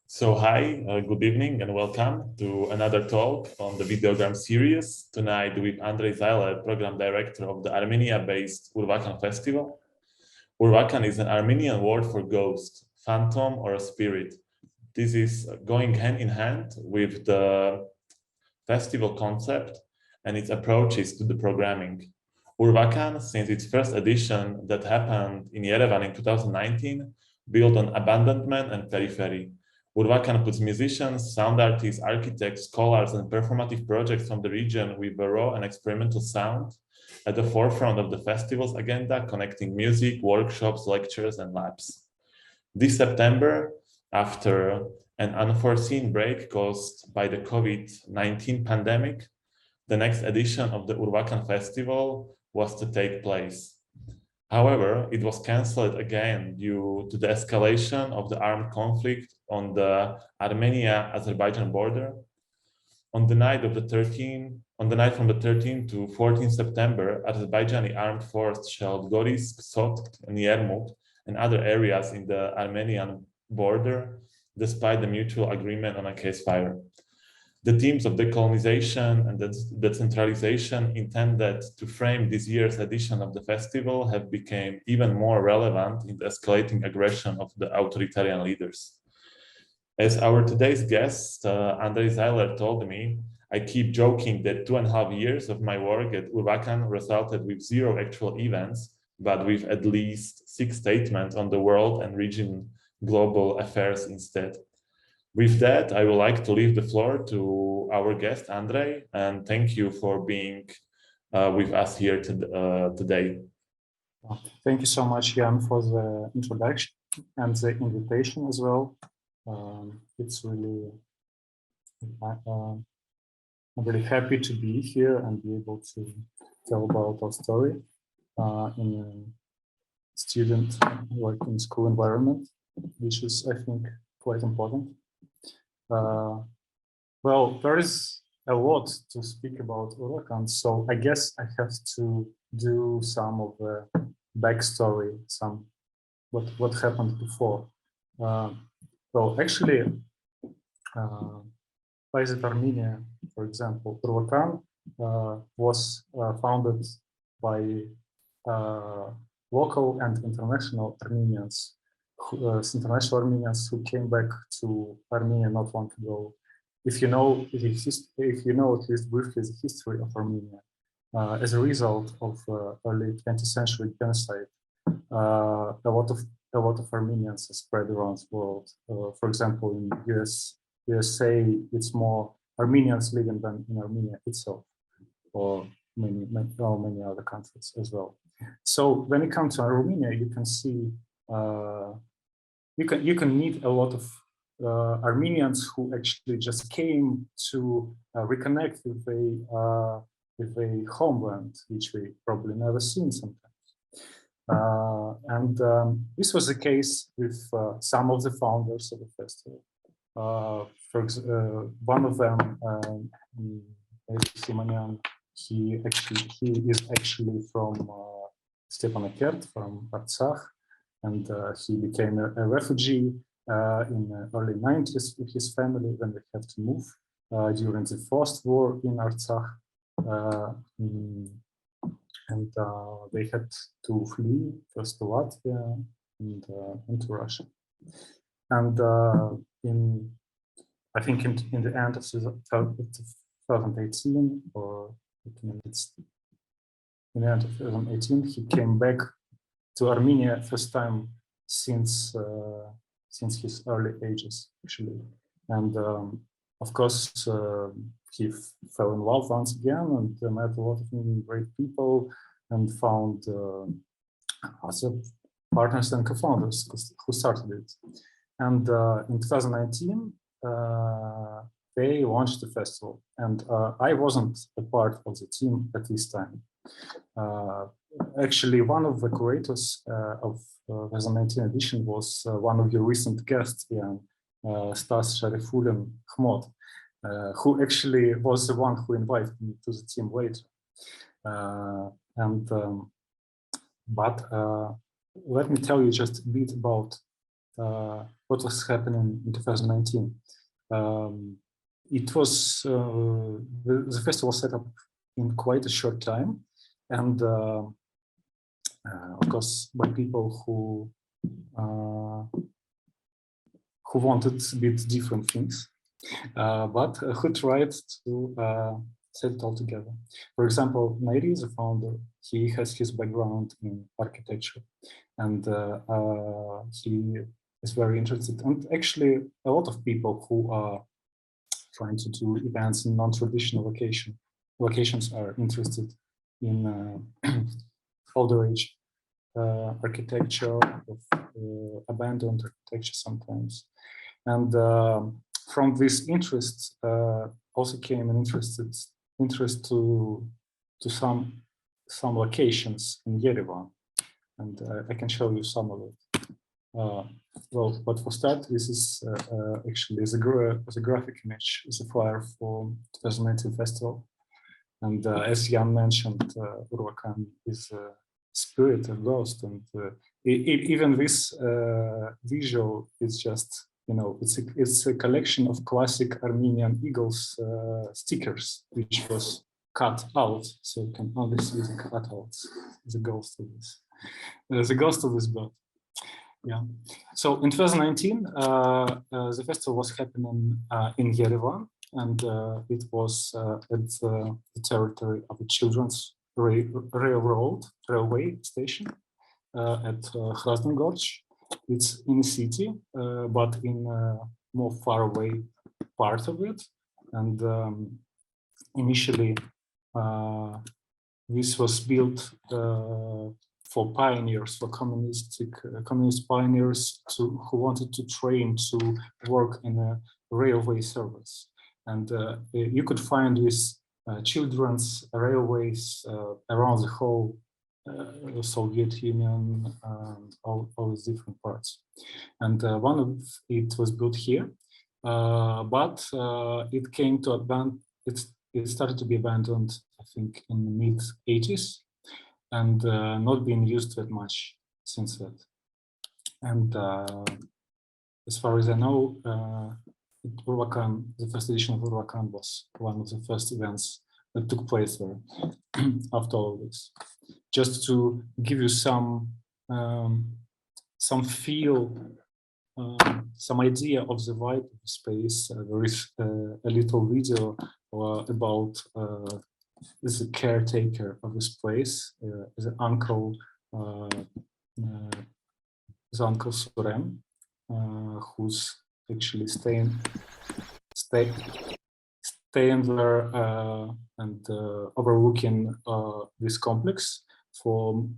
So hi, good evening and welcome to another talk on the Videogram series. Tonight with Andrei Zailer, Program Director of the Armenia-based Urvakan Festival. Urvakan is an Armenian word for ghost, phantom or a spirit. This is going hand in hand with the festival concept and its approaches to the programming. Urvakan, since its first edition that happened in Yerevan in 2019, built on abandonment and periphery. Urvakan puts musicians, sound artists, architects, scholars, and performative projects from the region with a raw and experimental sound at the forefront of the festival's agenda, connecting music, workshops, lectures, and labs. This September, after an unforeseen break caused by the COVID-19 pandemic, the next edition of the Urvakan Festival was to take place. However, it was cancelled again due to the escalation of the armed conflict on the Armenia-Azerbaijan border. On the night from the 13th to 14th September, Azerbaijani armed forces shelled Goris, Sotk, and Yermuk and other areas in the Armenian border, despite the mutual agreement on a ceasefire. The themes of decolonization and decentralization intended to frame this year's edition of the festival have become even more relevant in the escalating aggression of the authoritarian leaders. As our today's guest, Andrei Zailer, told me, I keep joking that 2.5 years of my work at Urvakan resulted with 0 actual events, but with at least 6 statements on the world and region global affairs instead. With that, I would like to leave the floor to our guest, Andrei, and thank you for being with us here today. Thank you so much, Jan, for the introduction and the invitation as well. It's really, I'm really happy to be here and be able to tell about our story in a student, like in school environment, which is, I think, quite important. Well, there is a lot to speak about Urvakan, so I guess I have to do some of the backstory, what happened before. Well, actually, Visit Armenia, for example, Urvakan was founded by local and international Armenians. International Armenians who came back to Armenia not long ago. If you know at least briefly the history of Armenia, as a result of early 20th century genocide, a lot of Armenians are spread around the world. For example, in USA, it's more Armenians living than in Armenia itself, or many other countries as well. So when it comes to Armenia, you can see. You can meet a lot of Armenians who actually just came to reconnect with a homeland, which we probably never seen sometimes. This was the case with some of the founders of the festival. For example, one of them, Simonyan, he is actually from Stepanakert, from Artsakh. And he became a refugee in the early 90s with his family when they had to move during the first war in Artsakh. They had to flee first to Latvia and to Russia. And I think in the end of 2018, or in the end of 2018, he came back to Armenia first time since his early ages, actually, and of course he fell in love once again and met a lot of great people and found other partners and co-founders who started it. And in 2019 they launched the festival, and I wasn't a part of the team at this time. Actually, one of the curators of the 2019 edition was one of your recent guests, Stas Sharifulin Khmot, who actually was the one who invited me to the team later. But let me tell you just a bit about what was happening in 2019. It was the festival set up in quite a short time, and of course by people who wanted a bit different things, but who tried to set it all together. For example, Andrei, the founder, he has his background in architecture, and he is very interested. And actually, a lot of people who are trying to do events in non-traditional locations are interested in older age architecture, of abandoned architecture sometimes. And from this interest also came an interest to some locations in Yerevan, and I can show you some of it. Well, but for start, this is actually the graphic image, is a flyer for 2019 festival. And as Jan mentioned, Urvakan is a spirit, a ghost, and even this visual is just, you know, it's a collection of classic Armenian eagles stickers, which was cut out, so you can only see the cutouts, the ghost of this bird. Yeah. So in 2019, the festival was happening in Yerevan, and it was at the territory of the Children's Railway Station at Krasnogorsk. It's in the city, but in a more far away part of it. And initially, this was built for pioneers, for communist pioneers who wanted to train to work in a railway service. And you could find these children's railways around the whole Soviet Union, all these different parts. And one of it was built here, but it came to it started to be abandoned, I think, in the mid-80s, and not being used that much since that. And as far as I know, Urvakan, the first edition of Urvakan was one of the first events that took place there after all of this. Just to give you some feel, some idea of the vibe of the space, there is a little video about the caretaker of this place, the uncle Suren, who's actually staying there and overlooking this complex for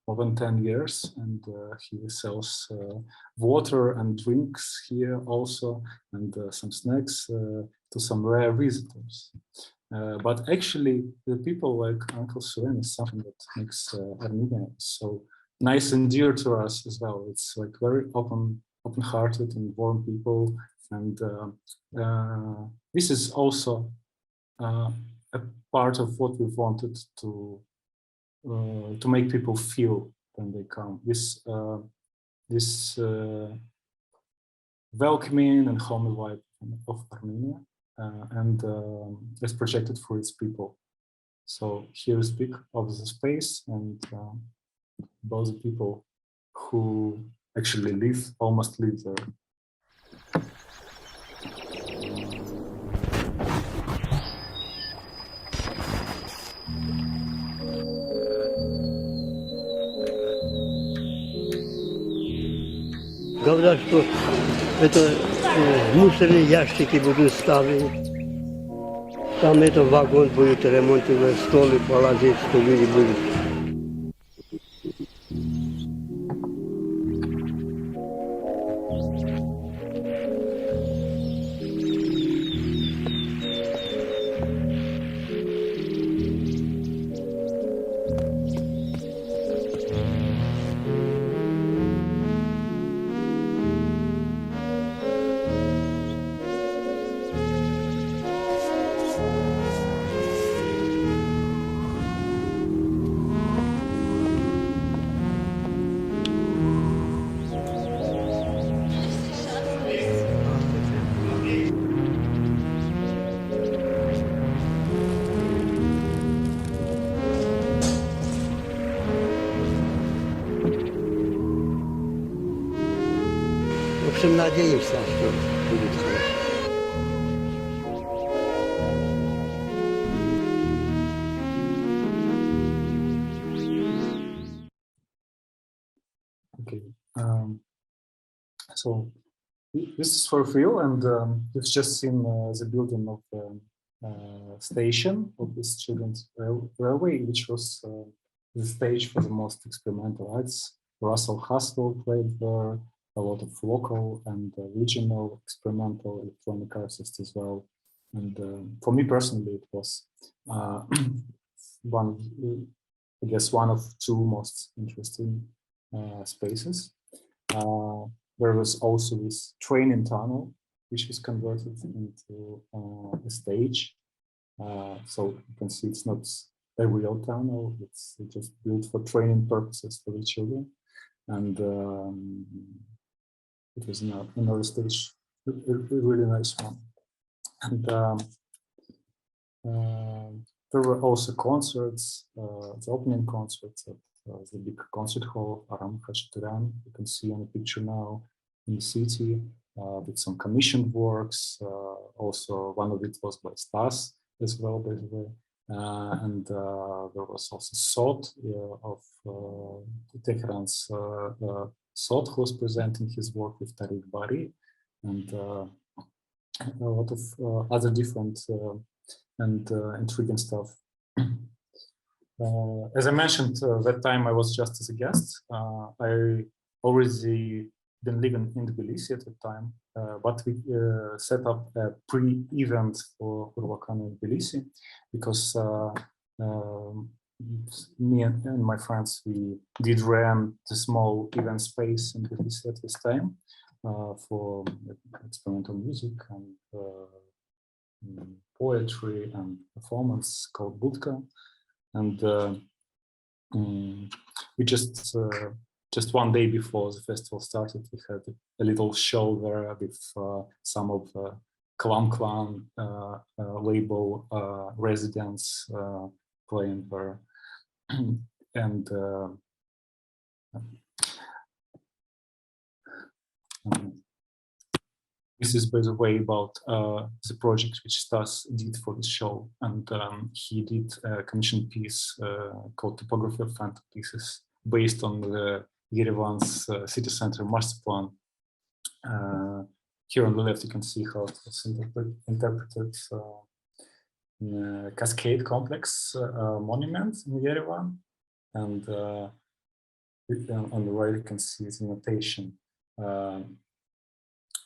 more than 10 years, and he sells water and drinks here also, and some snacks to some rare visitors. But actually, the people like Uncle Suren is something that makes Armenia so nice and dear to us as well. It's like very open-hearted and warm people, and this is also a part of what we wanted to make people feel when they come. This welcoming and homey vibe of Armenia, and is projected for its people. So here is big of the space, and those people who actually almost live there. Говорят, что это мусорные ящики будут ставить. Там это вагон будет ремонтировать, столы положить, что люди будут. общем, надеемся, что будет хорошо. Okay. So this is for real, and we've just seen the building of the station of the students' railway, which was the stage for the most experimental acts. Russell Haswell played there, a lot of local and regional experimental electronic artists as well. And for me personally, it was one of two most interesting spaces. There was also this training tunnel, which was converted into a stage. So you can see it's not a real tunnel, it's just built for training purposes for the children. And it was another stage, a really nice one. And there were also concerts, the opening concerts at the big concert hall of Aram Khachaturian. You can see on the picture now in the city with some commissioned works. Also, one of it was by Stas as well, by the way. And there was also Sot of Tehran's Sot, who was presenting his work with Tariq Bari, and a lot of other different and intriguing stuff. As I mentioned, that time I was just as a guest. I already been living in Tbilisi at the time, but we set up a pre-event for Urvakan in Tbilisi because me and my friends, we did run the small event space in Tbilisi at this time for experimental music and poetry and performance called Budka. And we just one day before the festival started, we had a little show there with some of the Clan label residents playing there. And this is, by the way, about the project which Stas did for the show. And he did a commissioned piece called Topography of Phantom Pieces, based on the Yerevan's city center master plan. Here on the left, you can see how it was interpreted Cascade Complex monument in Yerevan. And on the right, you can see the notation.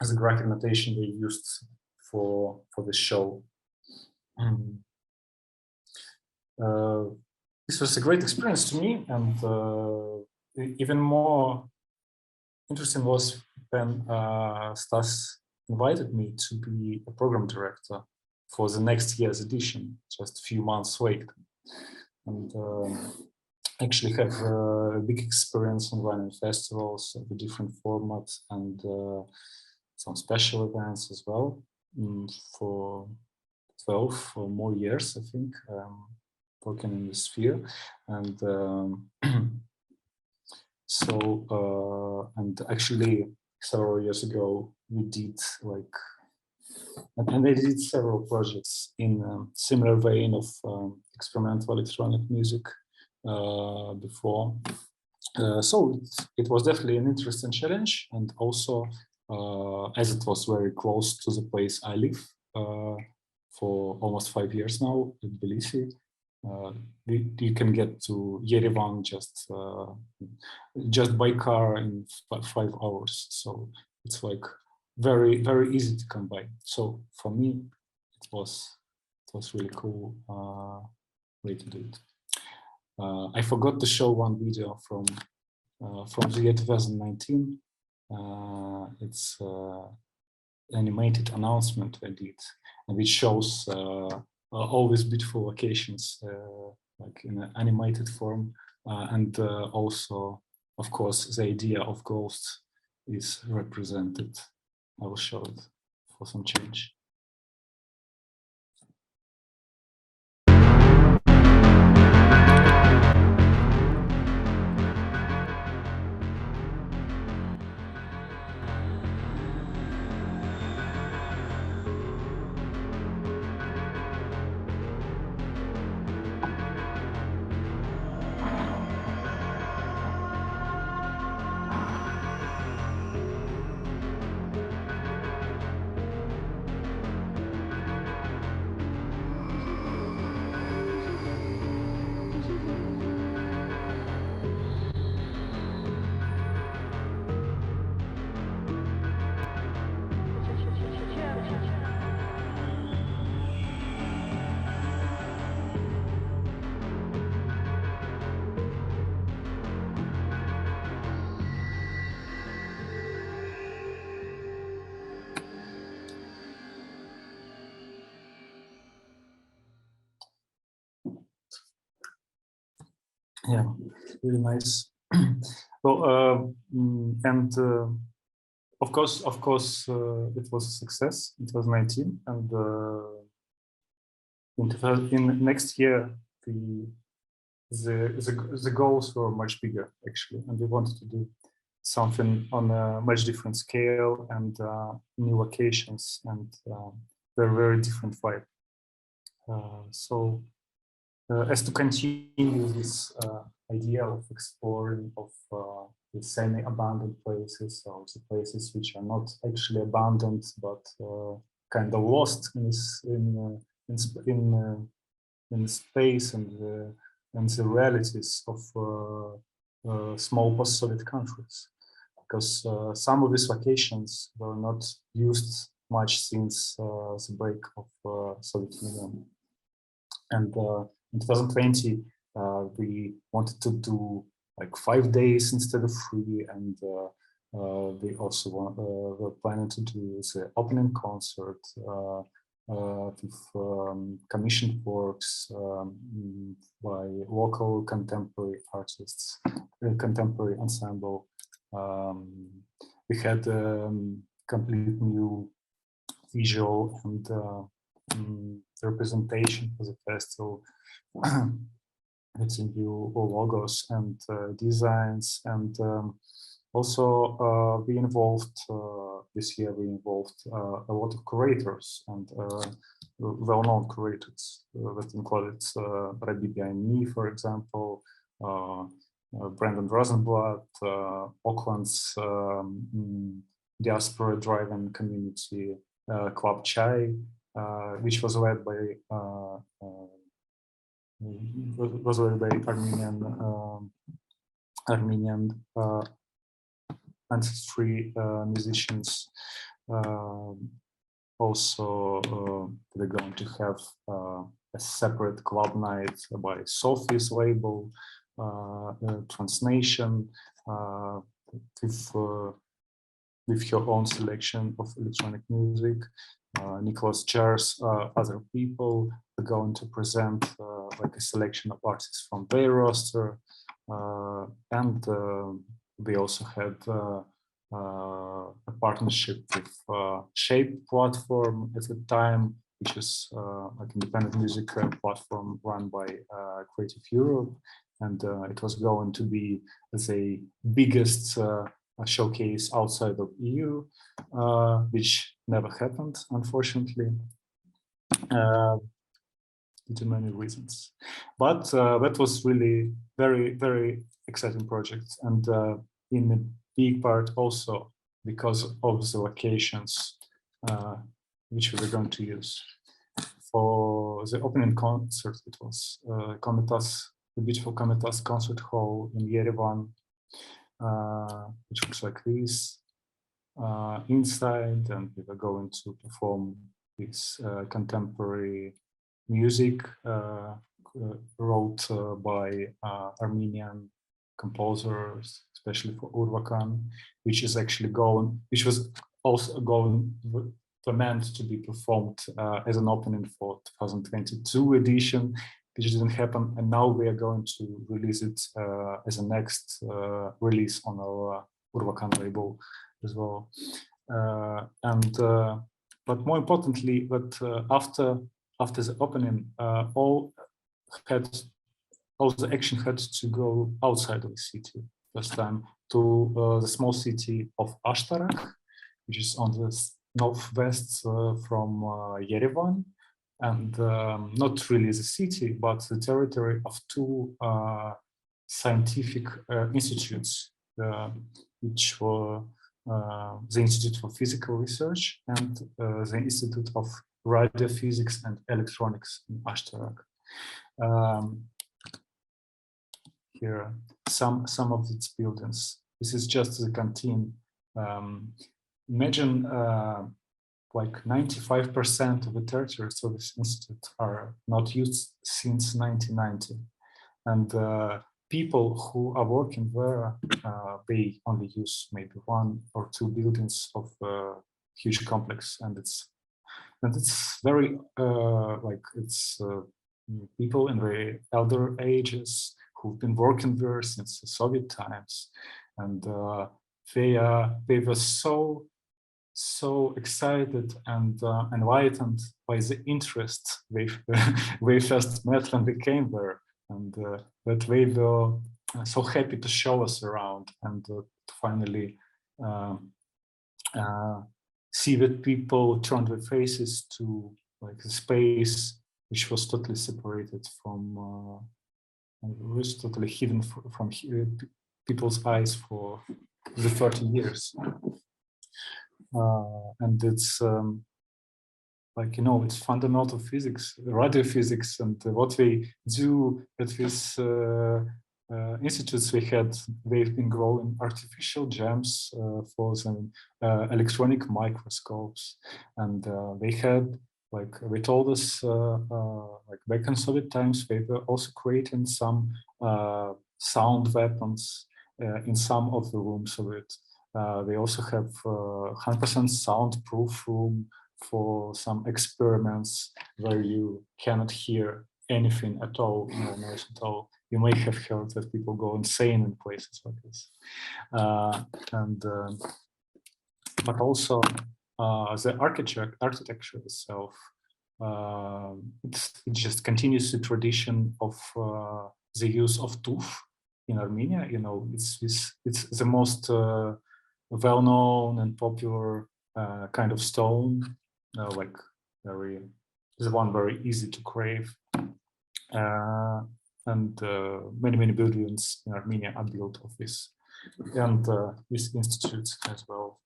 As a graphic notation they used for the show. This was a great experience to me, and even more interesting was when Stas invited me to be a program director for the next year's edition, just a few months later. And actually have a big experience in running festivals, the different formats, and some special events as well for 12 or more years, I think, working in the sphere. And and actually several years ago we did and they did several projects in a similar vein of experimental electronic music before. So it was definitely an interesting challenge, and also as it was very close to the place I live for almost 5 years now in Tbilisi. You can get to Yerevan just by car in 5 hours. So it's like very, very easy to come by. So for me, it was really cool way to do it. I forgot to show one video from the year 2019. It's animated announcement I did, and it shows all these beautiful locations like in an animated form, and also, of course, the idea of ghosts is represented. I will show it for some change. Yeah, really nice. Well, and of course, it was a success in 2019, and in next year the goals were much bigger actually, and we wanted to do something on a much different scale and new locations and very different vibe. So as to continue this idea of exploring of the semi-abandoned places, or the places which are not actually abandoned but kind of lost in space and the realities of small post-Soviet countries, because some of these locations were not used much since the break of Soviet Union. And in 2020, we wanted to do like 5 days instead of 3, and we also were planning to do the opening concert with commissioned works by local contemporary artists, contemporary ensemble. We had complete new visual and representation for the festival. It's a new logos and designs, and also we involved this year. We involved a lot of curators and well-known curators that included Rabbi Biani, for example, Brandon Rosenblatt, Auckland's diaspora-driven community, Club Chai, which was led by Armenian ancestry musicians. Also, they're going to have a separate club night by Sophie's label, Transnation, with her own selection of electronic music. Nicholas Chairs, other people are going to present like a selection of artists from their roster, and we also had a partnership with Shape platform at the time, which is like independent music platform run by Creative Europe, and it was going to be the biggest showcase outside of EU, which never happened, unfortunately, due to many reasons. But that was really very exciting project, and in a big part also because of the locations which we were going to use. For the opening concert, it was the beautiful Komitas concert hall in Yerevan, which looks like this inside, and we were going to perform this contemporary music wrote by Armenian composers, especially for Urvakan, which was also meant to be performed as an opening for 2022 edition, which didn't happen, and now we are going to release it as a next release on our Urvakan label as well. But more importantly, that after the opening, all the action had to go outside of the city. First time to the small city of Ashtarak, which is on the northwest from Yerevan, and not really the city, but the territory of 2 scientific institutes, which were the Institute for Physical Research and the Institute of Radiophysics and Electronics in Ashtarak. Here, some of its buildings. This is just the canteen. Imagine like 95% of the territories of this institute are not used since 1990, and people who are working there, they only use maybe 1 or 2 buildings of a huge complex, and it's very like it's people in very elder ages who've been working there since the Soviet times, and they were so excited and enlightened by the interest they first met when they came there, and that they were so happy to show us around and to finally see that people turned their faces to like a space which was totally separated from, was totally hidden from people's eyes for the 30 years. And it's like, you know, it's fundamental physics, radio physics, and what they do at these institutes they've been growing artificial gems for the electronic microscopes, and they had, like they told us, like back in Soviet times, they were also creating some sound weapons in some of the rooms of it. They also have 100% soundproof room for some experiments where you cannot hear anything at all, no noise at all. You may have heard that people go insane in places like this. But also the architecture itself, it just continues the tradition of the use of tuff in Armenia. You know, it's the most well-known and popular kind of stone, like the one very easy to crave, and many buildings in Armenia are built of this, and these institutes as well.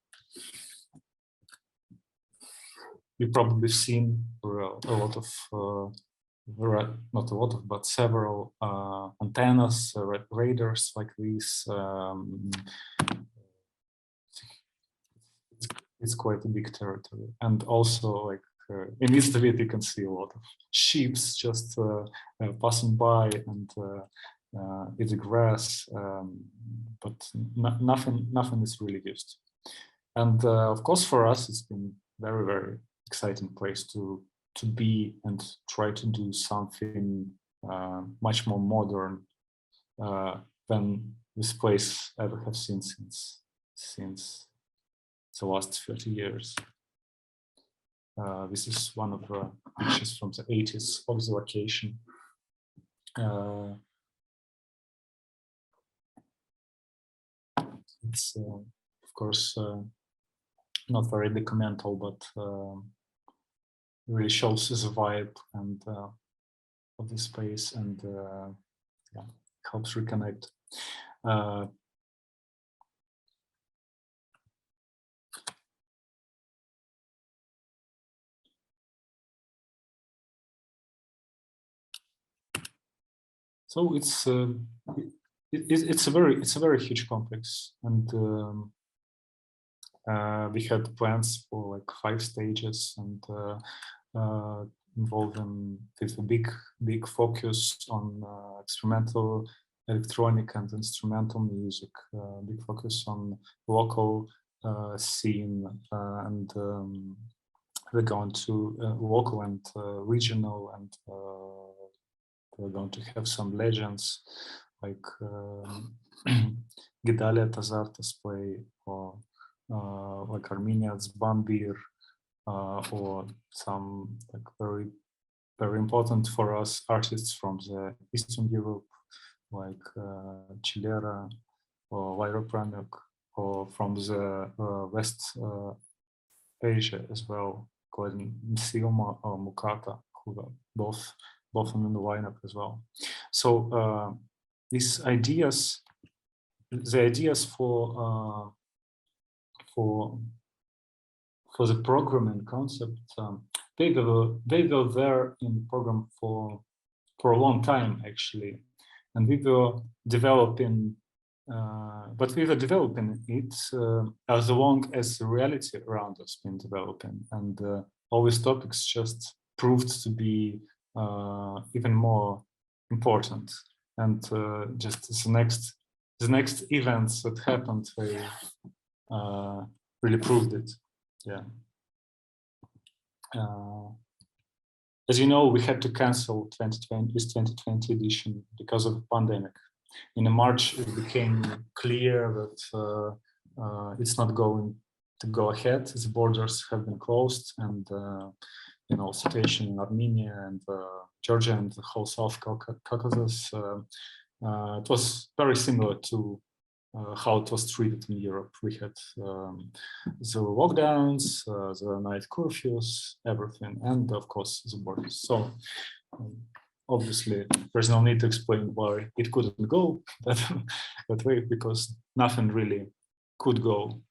You've probably seen a lot of, not a lot of, but several antennas, radars like these. It's quite a big territory, and also like in east of it, you can see a lot of sheep just passing by and eat the grass, but nothing is really used. And of course, for us, it's been very exciting place to be and try to do something much more modern than this place ever have seen since the last 30 years. This is one of the pictures from the 80s of the location. It's of course not very documental, but really shows the vibe and of the space, and yeah, helps reconnect. So it's a very huge complex, and we had plans for like 5 stages, and involving with a big focus on experimental electronic and instrumental music, big focus on local scene, and we're going to local and regional, and we're going to have some legends like Gedalia Tazartas play, or like Armenia's Bambir, or some like very important for us artists from the Eastern Europe, like Chilera or Lyra Pramuk, or from the West Asia as well, including Msioma or Mukata, who are both in the lineup as well. So these ideas, the ideas for the program and concept, they were there in the program for a long time actually, and we were developing, but we were developing it as long as the reality around us been developing, and all these topics just proved to be even more important, and just the next events that happened, they really proved it. Yeah. As you know, we had to cancel this 2020 edition because of the pandemic. in March it became clear that it's not going to go ahead. The borders have been closed, and you know, situation in Armenia and Georgia and the whole South Caucasus, it was very similar to how it was treated in Europe. We had the lockdowns, the night curfews, everything, and of course the borders. So obviously there's no need to explain why it couldn't go that way, because nothing really could go.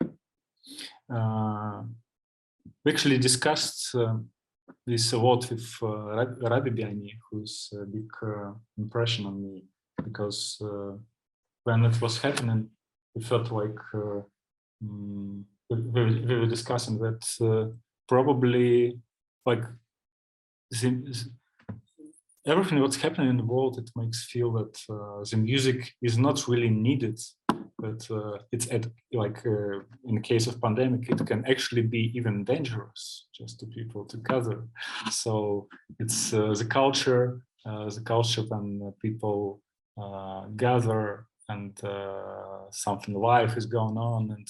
We actually discussed this a lot with Rabi, who's a big impression on me, because when it was happening, it felt like we were discussing that probably like everything that's happening in the world, it makes feel that the music is not really needed. But it's in the case of pandemic, it can actually be even dangerous just to people to gather. So it's the culture when people gather and something live is going on, and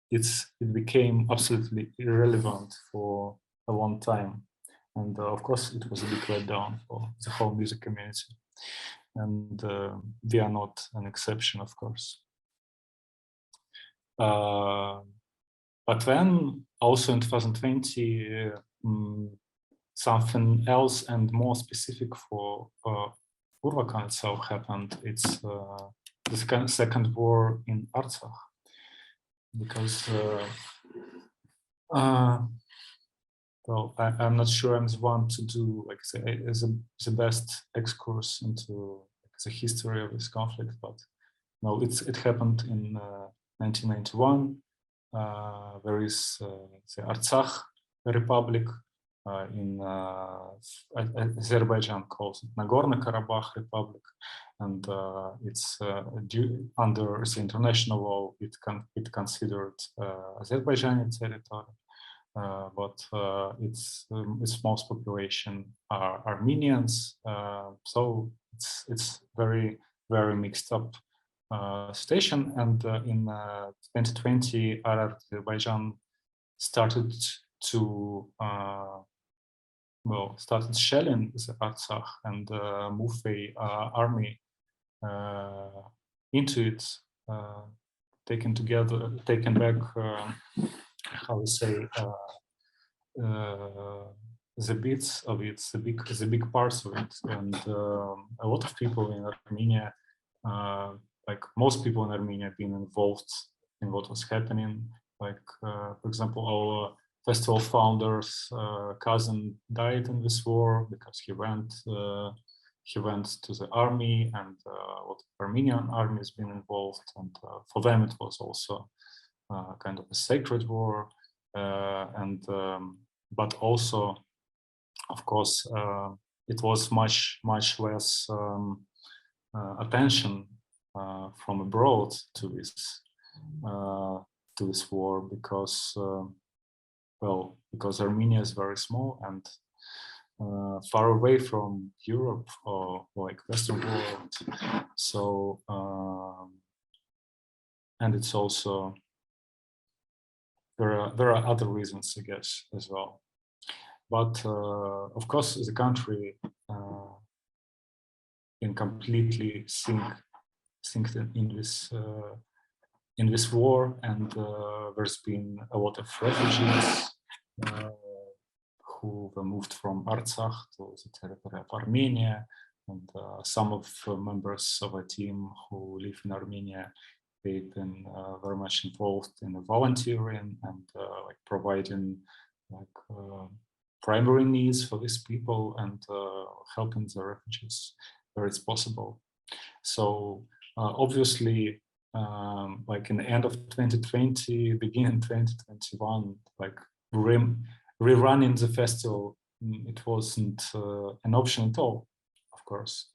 it became absolutely irrelevant for a long time. And of course, it was a big letdown for the whole music community. And we are not an exception, of course. But then, also in 2020, something else and more specific for Urvakan itself happened. It's the second war in Artsakh, because well, I'm not sure I'm the one to do like the best excursus into the history of this conflict, but no, it happened in 1991. There is the Artsakh Republic in Azerbaijan, called Nagorno-Karabakh Republic, and it's under the international law it considered Azerbaijani territory. But its most population are Armenians, so it's very, very mixed up situation. And in 2020, Azerbaijan started to started shelling the Artsakh and move the army into it, taken back. How to say the bits of it, the big parts of it, and a lot of people in Armenia, like most people in Armenia, have been involved in what was happening. Like, for example, our festival founder's cousin died in this war because he went to the army, and a lot of Armenian army has been involved, and for them it was also kind of a sacred war, but also, of course, it was much less attention from abroad to this war, because because Armenia is very small and far away from Europe or like Western world. So and it's also there are other reasons, I guess, as well. But of course, the country in completely synced in this war, and there's been a lot of refugees who were moved from Artsakh to the territory of Armenia, and some of the members of a team who live in Armenia, they've been very much involved in the volunteering and like providing like primary needs for these people and helping the refugees where it's possible. So obviously, like in the end of 2020, beginning 2021, like rerunning the festival, it wasn't an option at all, of course.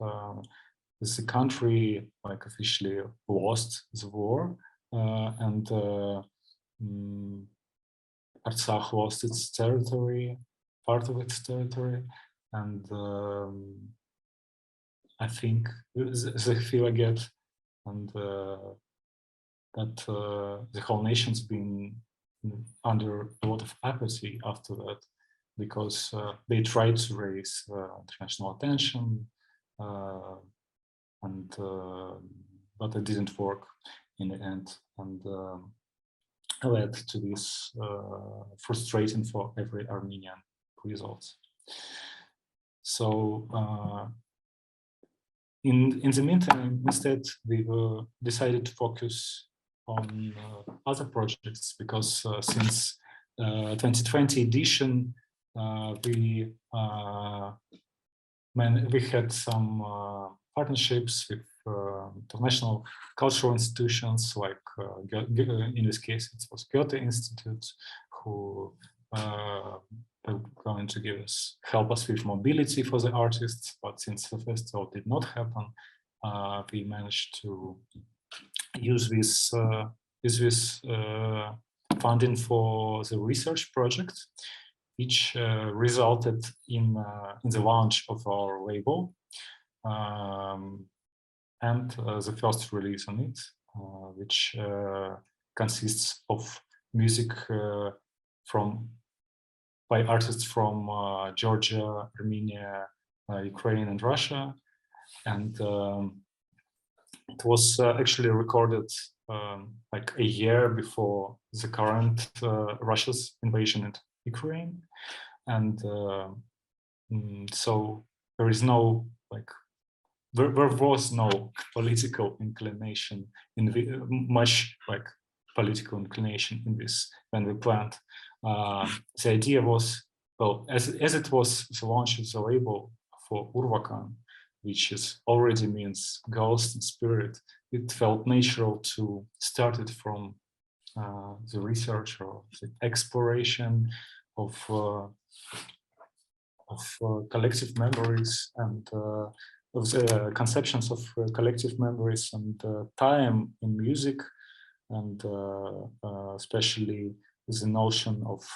The country like officially lost the war, and Artsakh lost its territory, part of its territory, and I think the feel I get, and that the whole nation's been under a lot of apathy after that, because they tried to raise international attention, and but it didn't work in the end, and led to this frustrating for every Armenian results. So in the meantime, instead, we decided to focus on other projects, because since 2020 edition, we had some partnerships with international cultural institutions, like in this case it was Goethe Institute, who were going to help us with mobility for the artists. But since the festival did not happen, we managed to use this funding for the research project, which resulted in the launch of our label, and the first release on it, which consists of music by artists from Georgia, Armenia, Ukraine, and Russia. And it was actually recorded like a year before the current Russia's invasion into Ukraine. And so there is no, like, there was no political inclination in much like political inclination in this when we planned. The idea was, well, as it was the launch of the label for Urvakan, which already means ghost and spirit, it felt natural to start it from the research or the exploration of collective memories, and of the conceptions of collective memories and time in music, and especially the notion of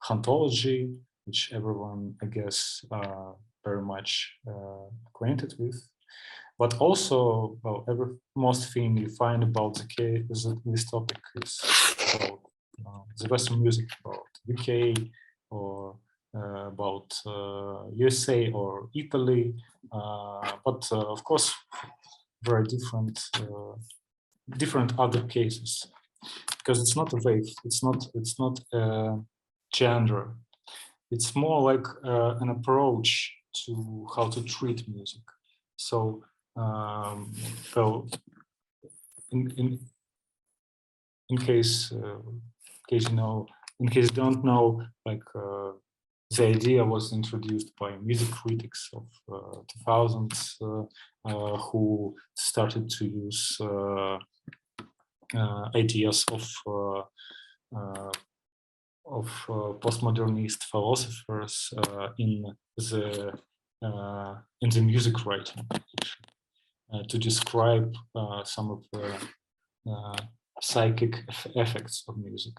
hauntology, which everyone, I guess, very much acquainted with. But also, well, most thing you find about this topic is about the Western music, about UK, or about USA or Italy, but of course, very different other cases, because it's not a wave, it's not a genre. It's more like an approach to how to treat music. So, so in case you know, in case you don't know, like the idea was introduced by music critics of 2000s, who started to use ideas of postmodernist philosophers in the music writing, to describe some of the psychic effects of music,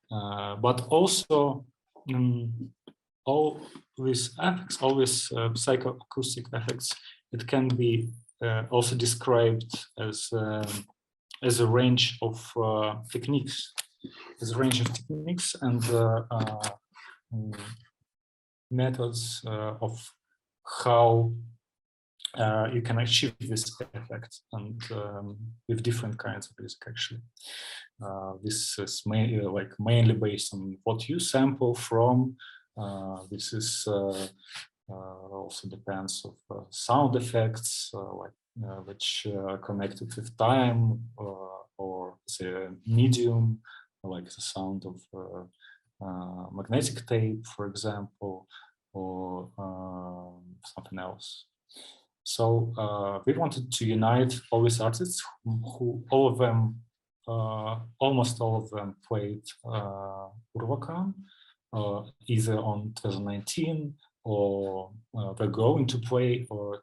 but also all these effects, all these psychoacoustic effects, it can be also described as a range of techniques, and methods of how you can achieve this effect, and with different kinds of music. Actually, this is mainly based on what you sample from. This is also depends of sound effects, which are connected with time, or the medium, like the sound of magnetic tape, for example, or something else. So we wanted to unite all these artists, who all of them, almost all of them, played Urvakan, either on 2019, or they're going to play, or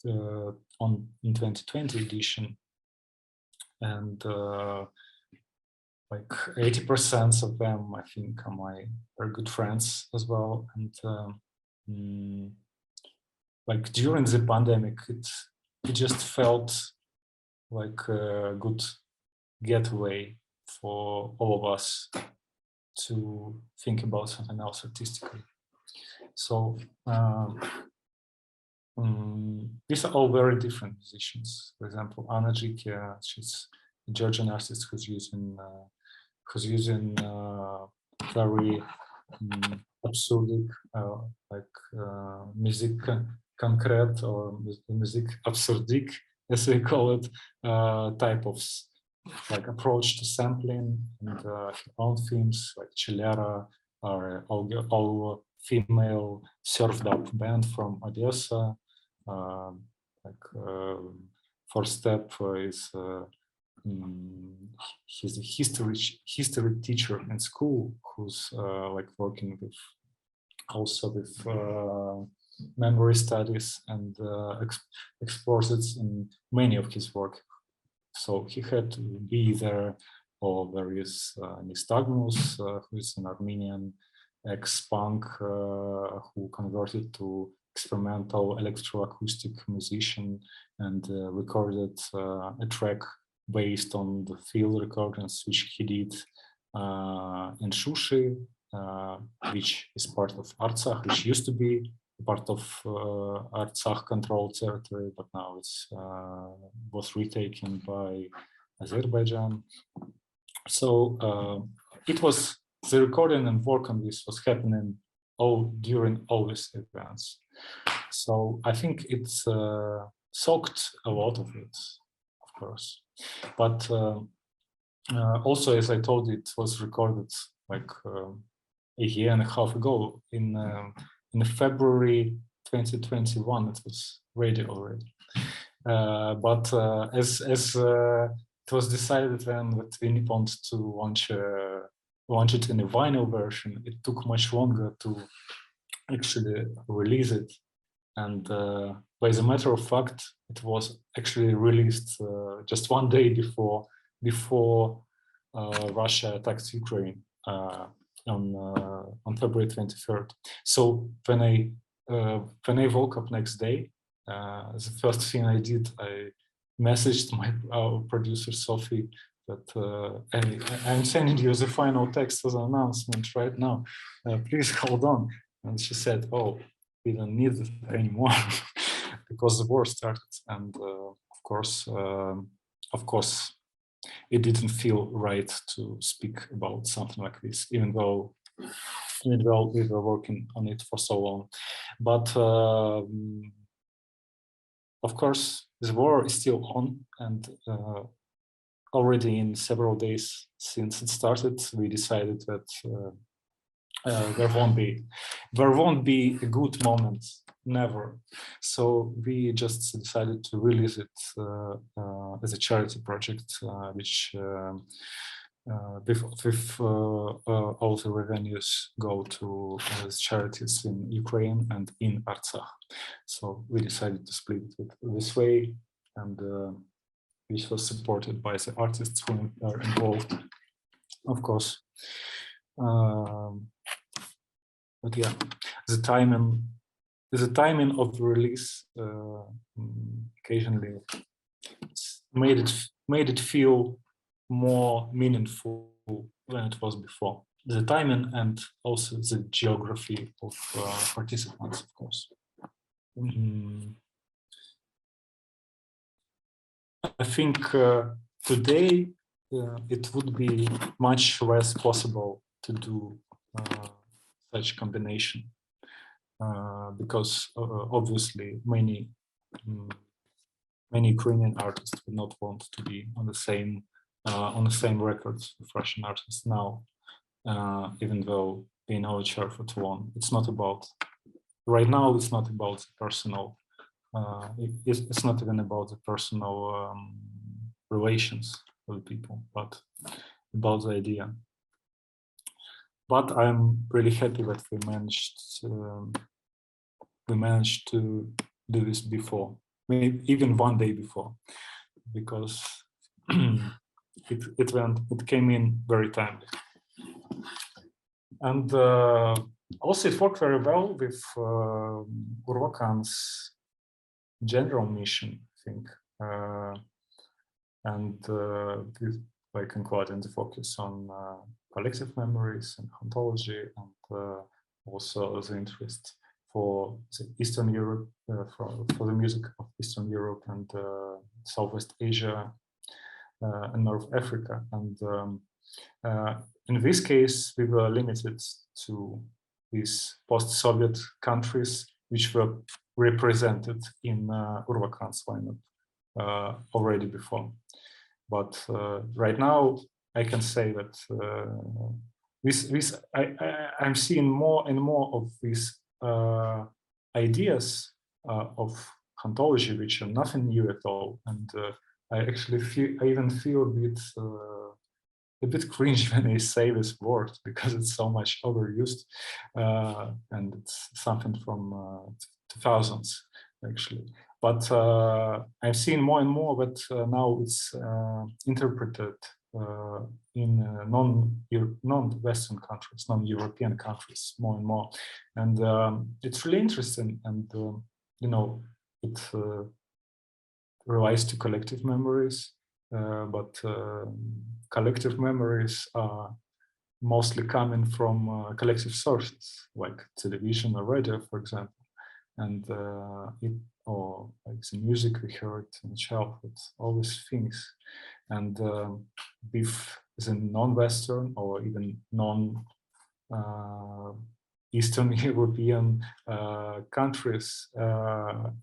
in 2020 edition, and like 80% of them, I think, are my very good friends as well, and like during the pandemic, it just felt like a good getaway for all of us to think about something else artistically. So these are all very different musicians. For example, Andrei, she's a Georgian artist who's using very absurdic, music concrete or music absurdique, as we call it, type of like approach to sampling, and her own themes like Chilera, or all female surfed up band from Odessa. First step is he's a history teacher in school who's like working with also with memory studies, and explores it in many of his work. So he had to be there. Or there is Nystagmus, who is an Armenian ex-punk who converted to experimental electroacoustic musician and recorded a track based on the field recordings which he did in Shushi, which is part of Artsakh, which used to be part of Artsakh controlled territory, but now it's was retaken by Azerbaijan. So it was the recording and work on this was happening during all these events. So I think it's soaked a lot of it, of course. But also, as I told you, it was recorded like a year and a half ago in February 2021. It was ready already. But as it was decided then that we want to launch it in a vinyl version, it took much longer to actually release it. And by the matter of fact, it was actually released just one day before Russia attacked Ukraine on February 23rd. So when I woke up next day, the first thing I did, I messaged our producer Sophie that I'm sending you the final text for the announcement right now. Please hold on. And she said, "Oh, we don't need it anymore," because the war started. And of course, it didn't feel right to speak about something like this, even though we were working on it for so long. But of course, the war is still on, and already in several days since it started, we decided that there won't be a good moment, never. So we just decided to release it as a charity project, which with all the revenues go to charities in Ukraine and in Artsakh. So we decided to split it this way, and which was supported by the artists who are involved, of course. But yeah, the timing of the release occasionally made it feel more meaningful than it was before. The timing and also the geography of participants, of course. I think today it would be much less possible to do such combination because obviously many Ukrainian artists would not want to be on the same records with Russian artists now, even though we know each other for too long. It's not about right now. It's not about the personal. It's not even about the personal relations with people, but about the idea. But I'm really happy that we managed to do this before, maybe even one day before, because it came in very timely. And Also, it worked very well with Urvakan's general mission, I think, and with, like, including the focus on collective memories and ontology, and also the interest for the Eastern Europe, for the music of Eastern Europe and Southwest Asia and North Africa. And in this case, we were limited to these post-Soviet countries, which were represented in Urvakan's lineup already before. But right now, I can say that I'm seeing more and more of these ideas of ontology, which are nothing new at all. And I actually even feel a bit cringe when I say this word, because it's so much overused, and it's something from 2000s actually. But I'm seeing more and more that now it's interpreted in non-Western countries, non-European countries, more and more, and it's really interesting. And you know, it relates to collective memories, but collective memories are mostly coming from collective sources, like television or radio, for example, and or like the music we heard in childhood, all these things. And with the non-Western or even non-Eastern European countries,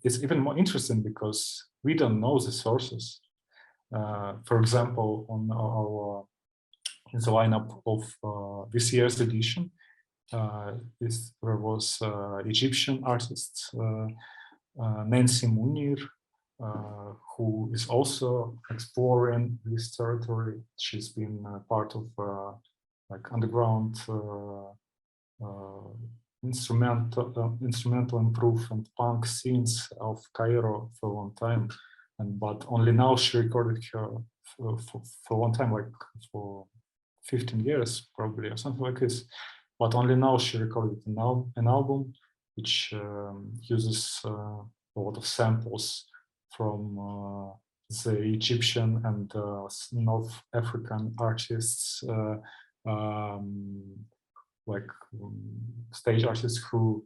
it's even more interesting because we don't know the sources. For example, on in the lineup of this year's edition, there was Egyptian artist Nancy Munir, who is also exploring this territory. She's been part of like underground instrumental improve and punk scenes of Cairo for a long time, but only now she recorded her for a long time, like for 15 years probably or something like this. But only now she recorded an album which uses a lot of samples from the Egyptian and North African artists, like stage artists who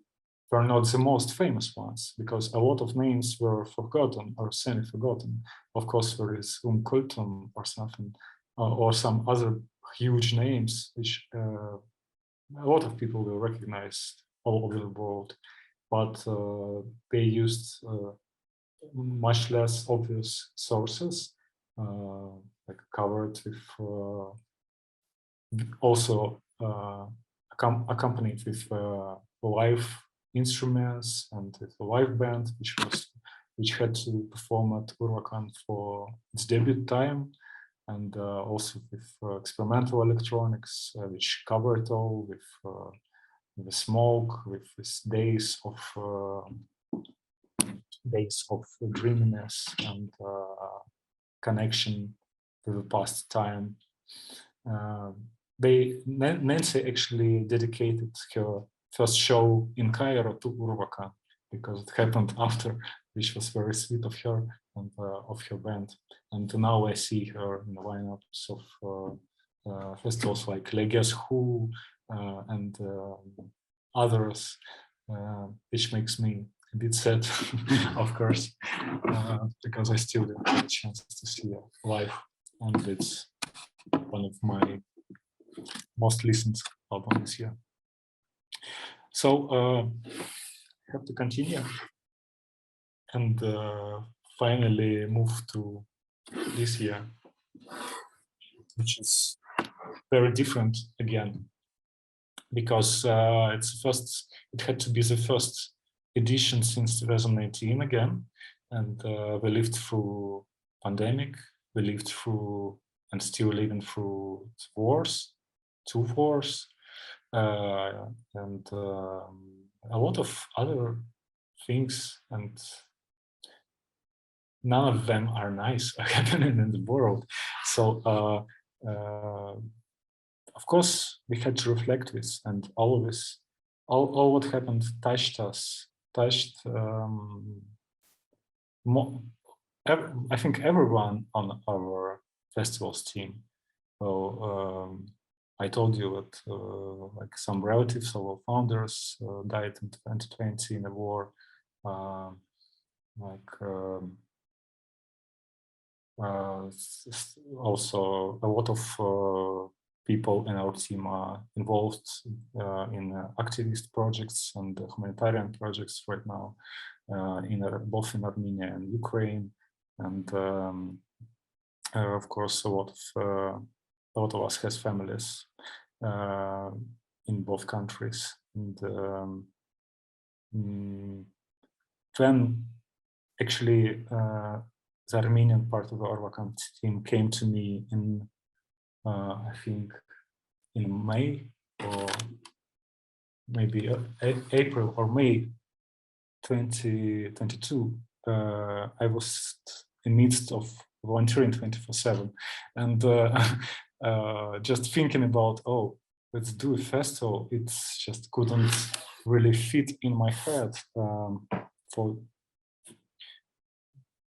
were not the most famous ones, because a lot of names were forgotten or semi-forgotten. Of course, there is Kultum or something, or some other huge names which a lot of people will recognize all over the world, but they used much less obvious sources, like covered with also accompanied with live instruments and with a live band, which had to perform at Urvakan for its debut time, and also with experimental electronics, which covered all with the smoke, with these days of dreaminess and connection to the past time. Nancy actually dedicated her first show in Cairo to Urvakan, because it happened after, which was very sweet of her and of her band. And now I see her in the lineups of festivals like Legias Who and others, which makes me a bit sad, of course, because I still didn't get a chance to see her live, and it's one of my most listened albums this year. So I have to continue and finally move to this year, which is very different again, because it had to be the first edition since 2019 again, and we lived through pandemic, we lived through and still living through wars, 2 wars, and a lot of other things, and none of them are nice happening in the world. So of course we had to reflect this, and all of this all what happened touched us, touched I think everyone on our festival's team. So I told you that like some relatives of our founders died in 2020 in the war. Also a lot of people in our team are involved in activist projects and humanitarian projects right now, both in Armenia and Ukraine, and of course a lot of us has families in both countries. And when actually the Armenian part of the Urvakan team came to me in, I think, in May or maybe April or May 2022, I was in the midst of volunteering 24/7, and just thinking about, oh, let's do a festival, it's just couldn't really fit in my head for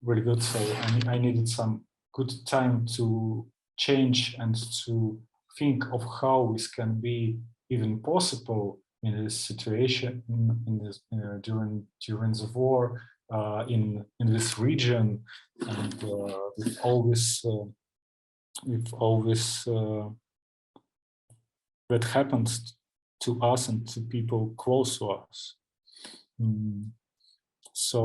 really good. So I needed some good time to change and to think of how this can be even possible in this situation, in this during the war, in this region, and with all this that happened to us and to people close to us. So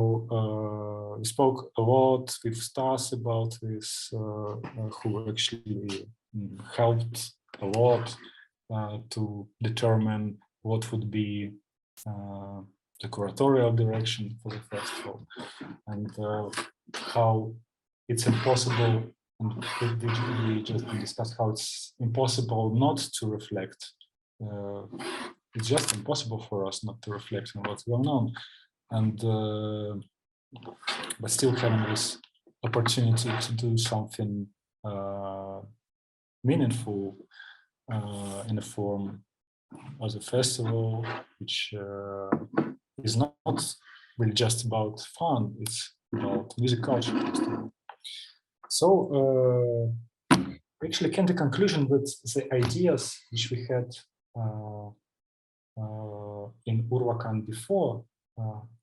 we spoke a lot with Stas about this, who actually helped a lot to determine what would be the curatorial direction for the festival, and how it's impossible, and we just discussed how it's impossible not to reflect. It's just impossible for us not to reflect on what's going on. And but still having this opportunity to do something meaningful in the form of a festival, which is not really just about fun, it's about music culture. So we actually came to the conclusion that the ideas which we had in Urvakan before,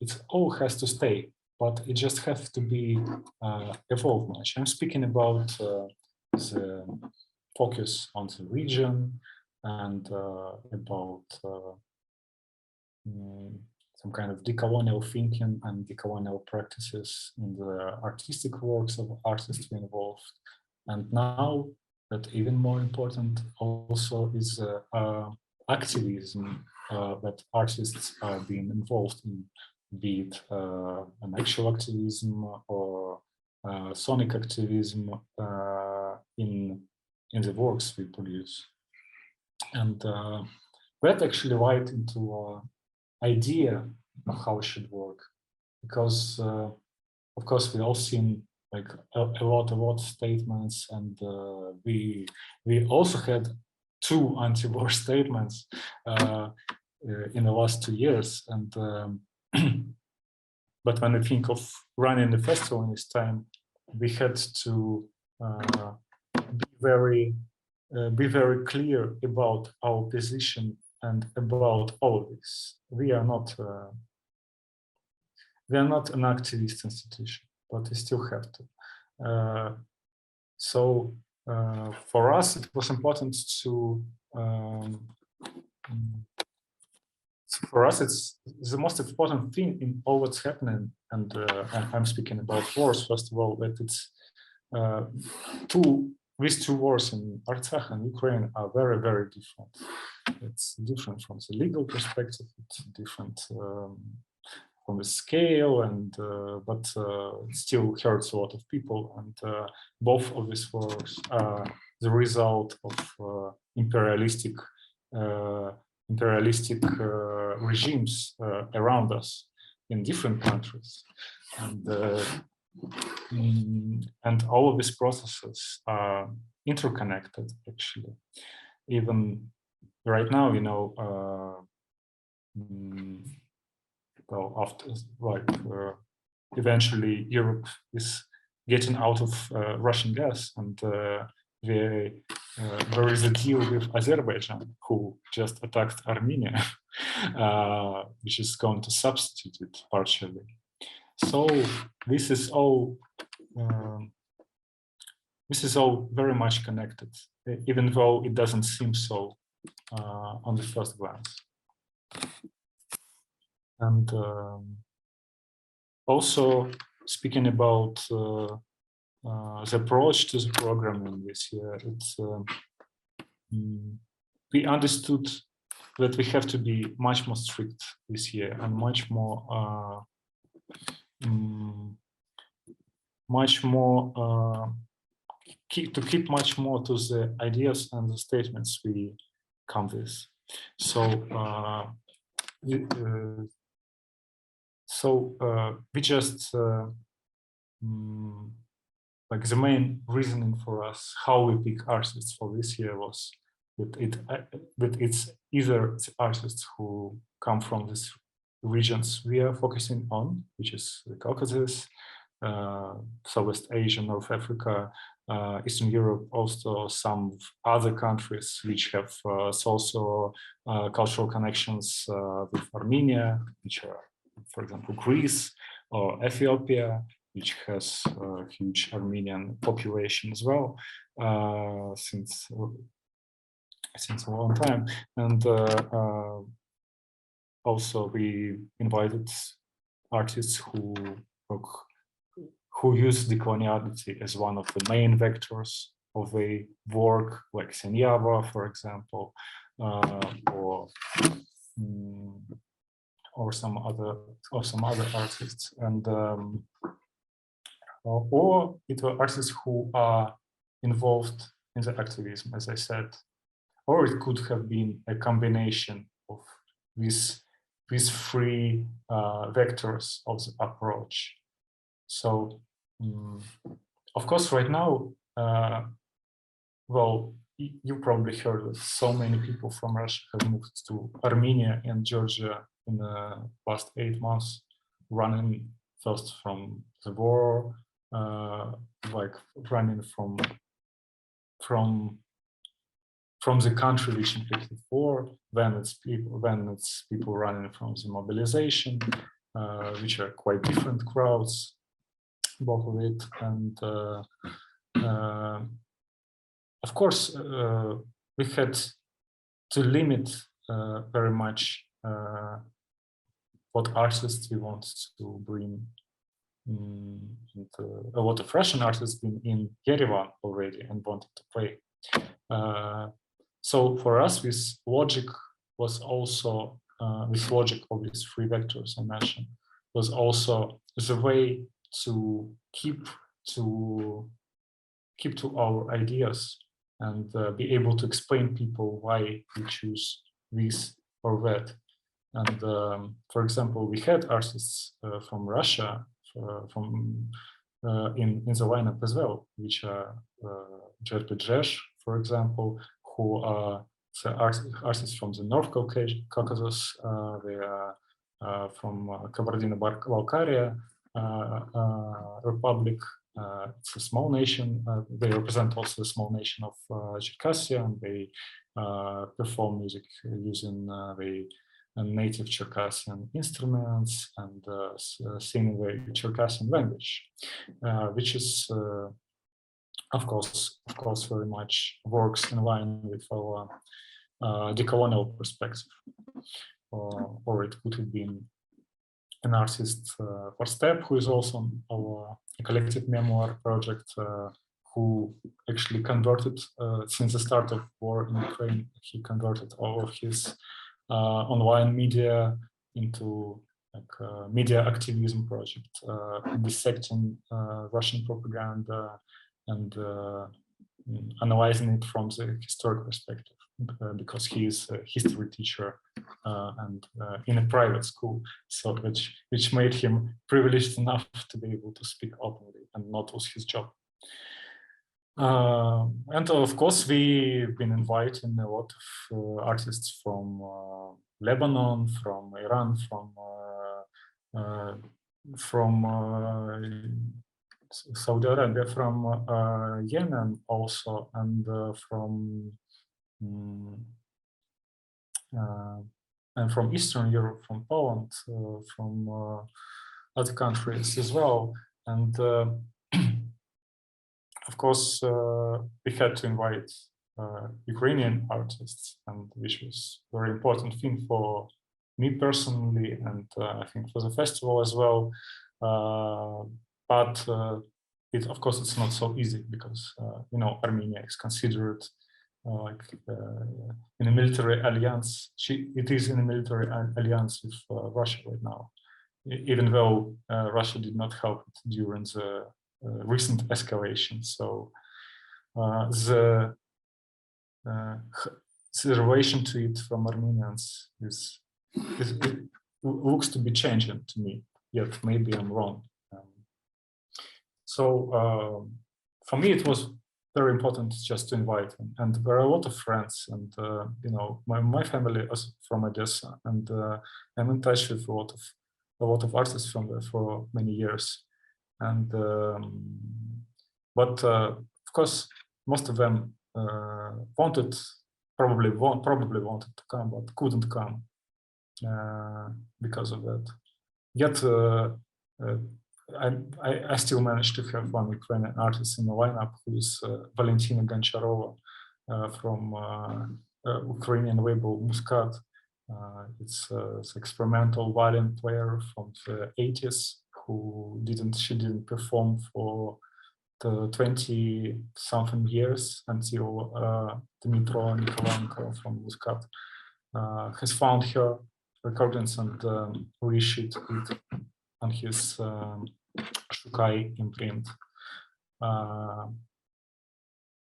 it all has to stay, but it just has to be evolved much. I'm speaking about the focus on the region and about some kind of decolonial thinking and decolonial practices in the artistic works of artists involved. And now, that even more important also is activism that artists are being involved in, be it an actual activism or sonic activism in the works we produce. And that actually led into an idea of how it should work, because of course we all seen like a lot of statements, and we also had 2 anti-war statements in the last 2 years, and but when I think of running the festival in this time, we had to be very clear about our position and about all of this. We are not an activist institution, but we still have to. So for us, it was important to. For us, it's the most important thing in all what's happening, and I'm speaking about wars. First of all, that it's these 2 wars in Artsakh and Ukraine are very, very different. It's different from the legal perspective. It's different from the scale, and but it still hurts a lot of people. And both of these wars are the result of imperialistic regimes around us in different countries, and all of these processes are interconnected. Actually, even right now, you know, well, after eventually Europe is getting out of Russian gas, and there is a deal with Azerbaijan, who just attacked Armenia, which is going to substitute it partially. So this is all very much connected, even though it doesn't seem so on the first glance. And also speaking about the approach to the programming this year, we understood that we have to be much more strict this year and much more keep much more to the ideas and the statements we come with. So we just like the main reasoning for us how we pick artists for this year was that it's either the artists who come from these regions we are focusing on, which is the Caucasus, Southwest Asia, North Africa, Eastern Europe, also some other countries which have also cultural connections with Armenia, which are, for example, Greece or Ethiopia, which has a huge Armenian population as well since a long time. And also we invited artists who use decoloniality as one of the main vectors of their work, like Senyava, for example, or some other artists, and or it were artists who are involved in the activism, as I said, or it could have been a combination of these three vectors of the approach. So, of course, right now, well, you probably heard that so many people from Russia have moved to Armenia and Georgia in the past 8 months, running first from the war, like running from the country which inflicted war. Then it's people running from the mobilization, which are quite different crowds, both of it. And of course, we had to limit very much what artists we want to bring. A lot of Russian artists been in Yerevan already and wanted to play. So for us, this logic was also this logic of these three vectors I mentioned was also the way to keep to our ideas and be able to explain people why we choose this or that. And for example, we had artists from Russia in the lineup as well, which are Jerpedresh, for example, who are the artists from the North Caucasus. They are from Kabardino-Balkaria Republic. It's a small nation. They represent also a small nation of Circassia, and they perform music using the native Circassian instruments and sing the Circassian language, which is, of course, very much works in line with our decolonial perspective. Or it could have been an artist for Step, who is also our collective memoir project, who actually converted, since the start of war in Ukraine, he converted all of his online media into like a media activism project, dissecting Russian propaganda and analyzing it from the historic perspective, because he is a history teacher and in a private school, so which made him privileged enough to be able to speak openly and not lose his job. And of course, we've been inviting a lot of artists from Lebanon, from Iran, from Saudi Arabia, from Yemen also, and from Eastern Europe, from Poland, from other countries as well. And of course, we had to invite Ukrainian artists, and which was a very important thing for me personally, and I think for the festival as well. But of course, it's not so easy because you know, Armenia is considered like in a military alliance. It is in a military alliance with Russia right now, even though Russia did not help it during the recent escalation. So the relation to it from Armenians it looks to be changing to me, yet maybe I'm wrong. So for me, it was very important just to invite him. And there are a lot of friends, and you know, my family is from Odessa, and I'm in touch with a lot of artists from there for many years. And but of course, most of them probably wanted to come, but couldn't come because of that. Yet I still managed to have one Ukrainian artist in the lineup, who is Valentina Goncharova from Ukrainian label Muscat. It's an experimental violin player from the 80s she didn't perform for the 20-something years until Dmitro Nikolaenko from Muscat has found her recordings and reissued it on his Shukai imprint,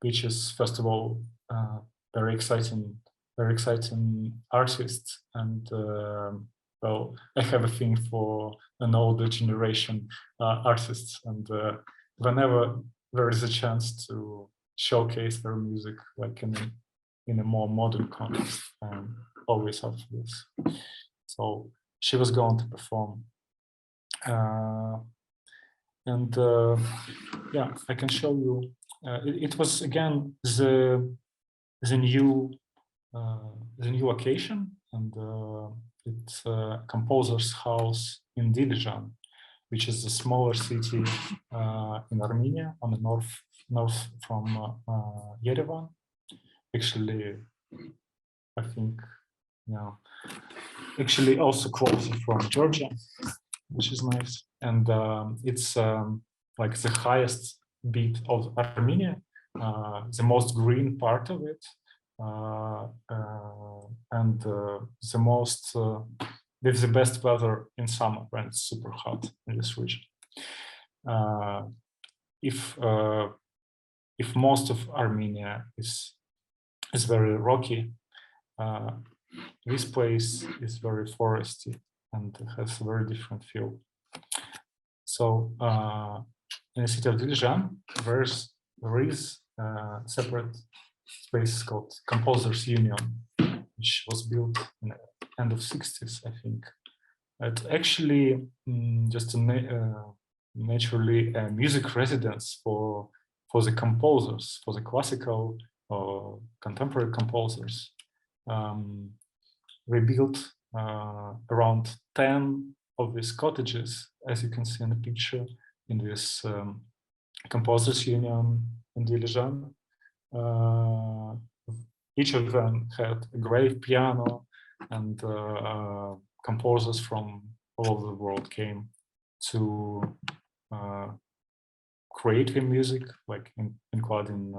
which is, first of all, very exciting artist. And well, I have a thing for an older generation artists, and whenever there is a chance to showcase their music, like in a more modern context, I'm always up for this. So she was going to perform. And yeah, I can show you. It was again the new occasion, and it's a composer's house in Dilyjan, which is a smaller city in Armenia, on the north from Yerevan. Actually, I think, yeah, actually also closer from Georgia, which is nice. And it's like the highest bit of Armenia, the most green part of it, and the most with the best weather in summer when it's super hot in this region. If most of Armenia is very rocky, this place is very foresty and has a very different feel. So in the city of Dilyjan, there is a separate space called Composers Union, which was built in the end of 60s, I think. It's actually just naturally a music residence for the composers, for the classical or contemporary composers. We built around 10 of these cottages, as you can see in the picture, in this Composers Union in Dilyjan. Each of them had a great piano, and composers from all over the world came to create the music, like including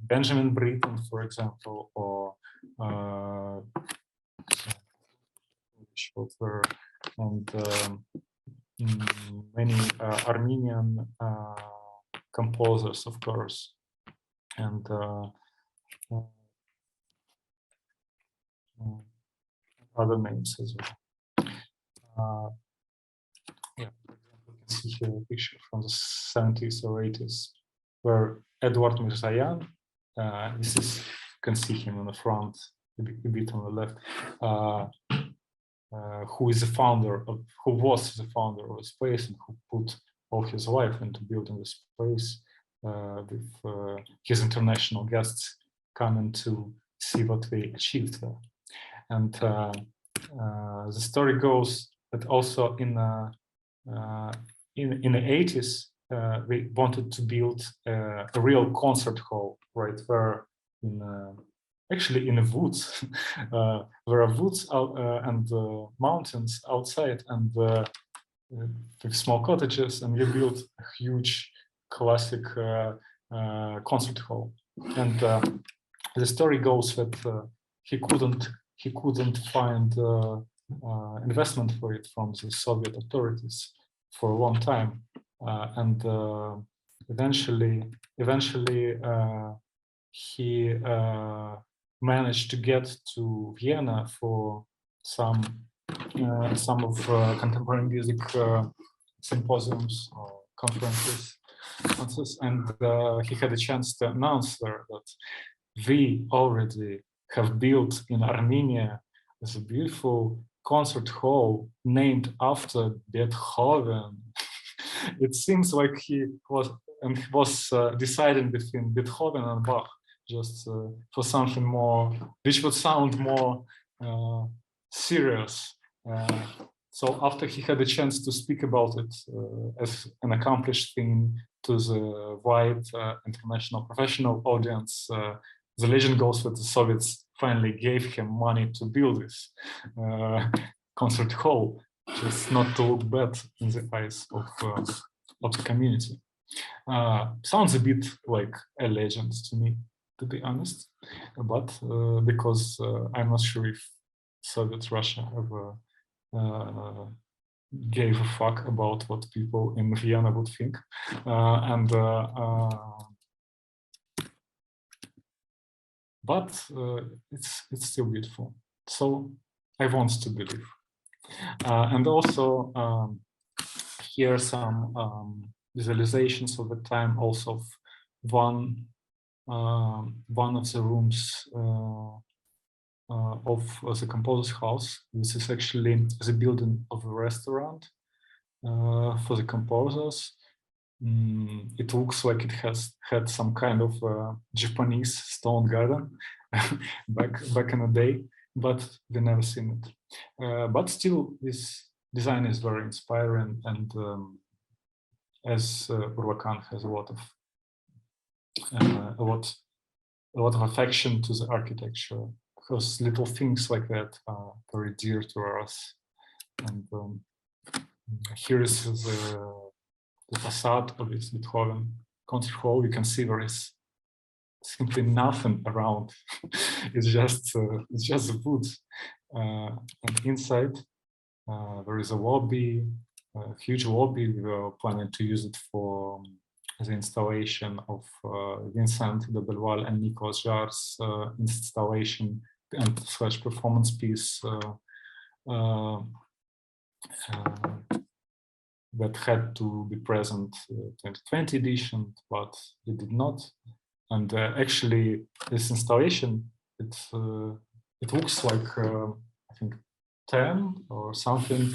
Benjamin Britten, for example, or and many Armenian composers, of course, and other names as well. Yeah, for example, you can see here a picture from the 70s or 80s, where Edward Mirzayan, this is, you can see him in the front, a bit on the left, who was the founder of the space and who put all his life into building the space, with his international guests coming to see what they achieved there. And the story goes that also in the 80s, they wanted to build a real concert hall right there, actually in the woods. There are woods and mountains outside, and with small cottages, and we built a huge classic concert hall. And the story goes that he couldn't find investment for it from the Soviet authorities for a long time, and eventually he managed to get to Vienna for some of contemporary music symposiums or conferences, and he had a chance to announce there that we already have built in Armenia a beautiful concert hall named after Beethoven. It seems like he was deciding between Beethoven and Bach, just for something more, which would sound more serious. So after he had a chance to speak about it as an accomplished thing to the wide international professional audience, the legend goes that the Soviets finally gave him money to build this concert hall, just not to look bad in the eyes of the community. Sounds a bit like a legend to me, to be honest, but because I'm not sure if Soviet Russia ever gave a fuck about what people in Vienna would think, but it's still beautiful. So I want to believe. And also here are some visualizations of the time, also of one of the rooms of the composer's house. This is actually the building of a restaurant for the composers. It looks like it has had some kind of Japanese stone garden back in the day, but we've never seen it. But still, this design is very inspiring, and as Urvakan has a lot of affection to the architecture, because little things like that are very dear to us. And here is the facade of this Beethoven concert hall. You can see there is simply nothing around. It's just the woods. And inside there is a lobby, a huge lobby. We were planning to use it for the installation of Vincent de Belval and Nicolas Jarre's installation and / performance piece that had to be present 2020 edition, but it did not. And actually, this installation, it looks like I think 10 or something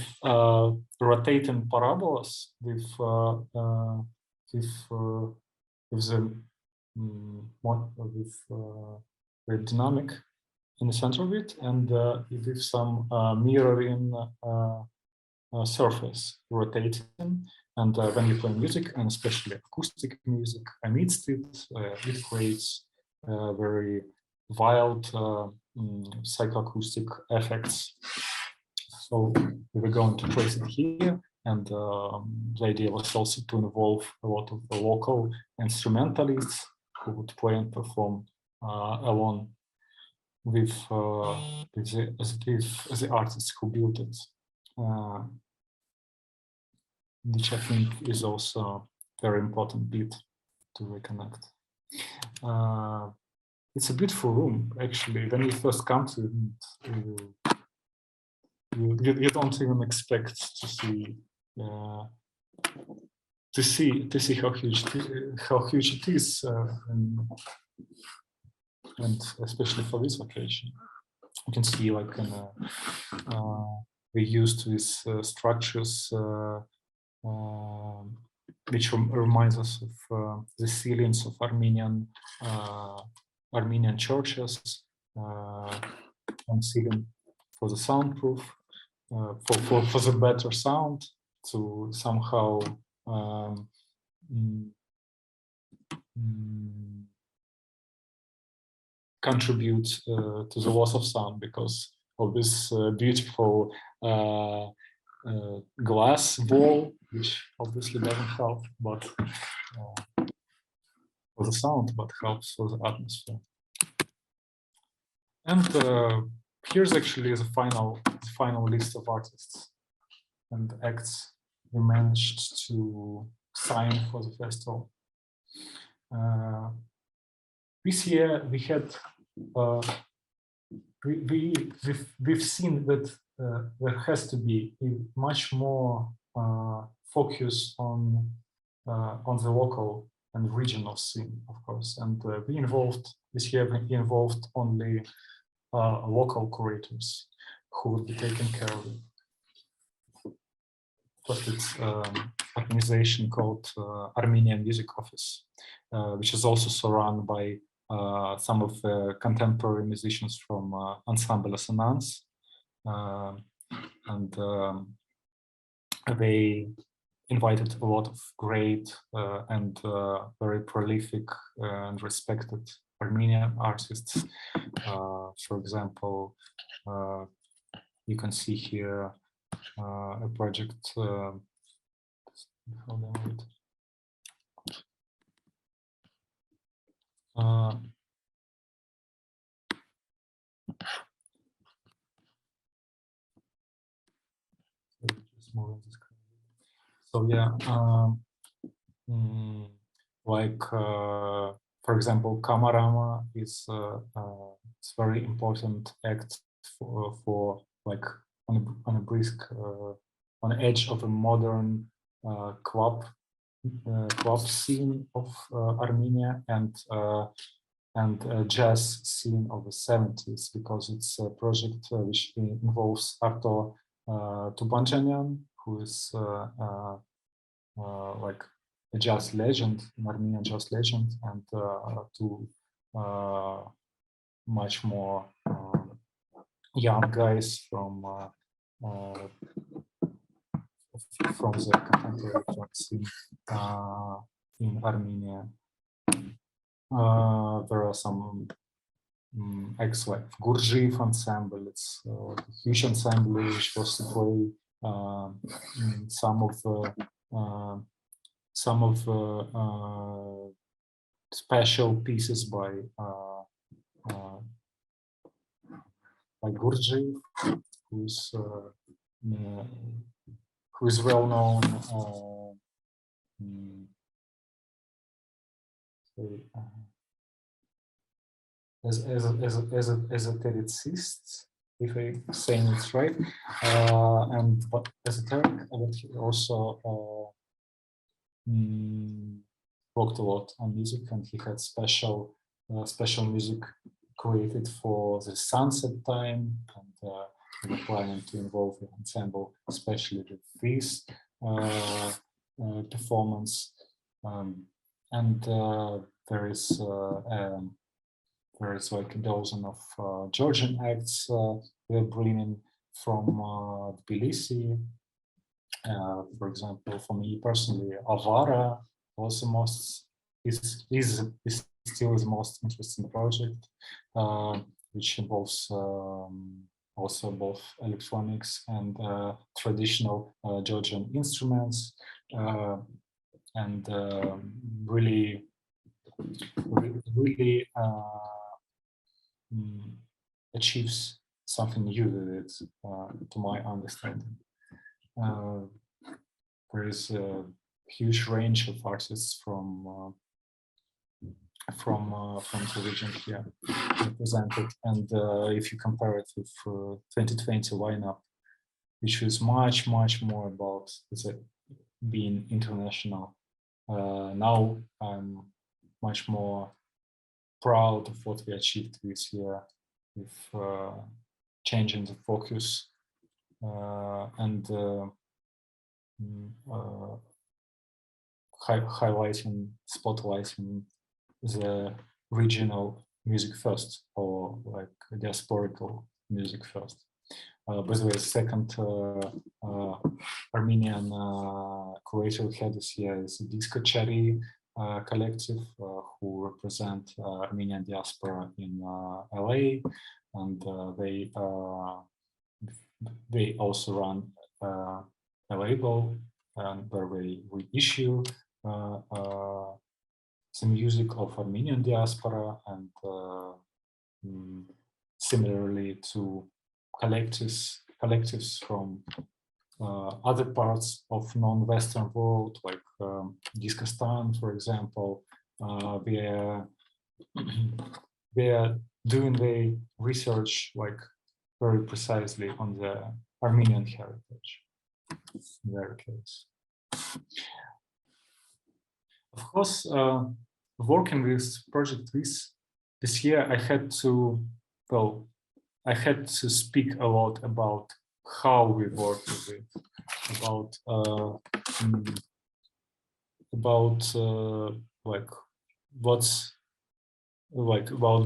rotating parabolas with the dynamic in the center of it, and with some mirroring surface rotating. And when you play music, and especially acoustic music amidst it, it creates very wild psychoacoustic effects. So we were going to place it here, and the idea was also to involve a lot of the local instrumentalists who would play and perform along with the artists who built it, which I think is also a very important bit to reconnect. It's a beautiful room, actually. When you first come to it, you don't even expect to see to see how huge it is, and especially for this occasion, you can see like we used these structures which reminds us of the ceilings of Armenian churches, and ceiling for the soundproof, for the better sound, to somehow contribute to the loss of sound because of this beautiful glass wall, which obviously doesn't help but for the sound, but helps for the atmosphere. And here's actually the final list of artists and acts we managed to sign for the festival. This year we had we've seen that there has to be much more focus on the local and regional scene, of course, and this year we involved only local curators who would be taking care of it. But it's an organization called Armenian Music Office, which is also surrounded by some of the contemporary musicians from Ensemble Assonance, and they invited a lot of great and very prolific and respected Armenian artists. For example, you can see here a project. Hold on a minute. So yeah, like for example, Kamarama is it's very important act for like on a brisk on the edge of a modern club scene of Armenia and jazz scene of the 70s, because it's a project which involves Arto Tubanjanyan, who is like a jazz legend, an Armenian jazz legend, and two much more young guys from the contemporary jazz scene in Armenia. There are some acts like Gurdjieff ensemble. It's a huge ensemble which was to play some of the special pieces by Gurdjieff, who is well known as a lyricist, if I'm saying it right, but esoteric, but he also worked a lot on music, and he had special music created for the sunset time, and we were planning to involve the ensemble, especially with this performance, and there is like a dozen of Georgian acts we're bringing from Tbilisi. For example, for me personally, Avara was the most is still the most interesting project, which involves also both electronics and traditional Georgian instruments, and really achieves something new with it, to my understanding. There is a huge range of artists from the region here represented, and if you compare it with 2020 lineup, which was much more about being international, now I'm much more proud of what we achieved this year with changing the focus and spotlighting the regional music first, or like diasporical music first. By the way, the second Armenian curator we had this year is Disco Cherry collective, who represent Armenian diaspora in LA, and they also run a label where we issue the music of Armenian diaspora, and similarly to collectives from other parts of non-Western world, like Discostan, for example. They are doing the research like very precisely on the Armenian heritage in their case. Of course, working with project this year, I had to speak a lot about how we work with it, about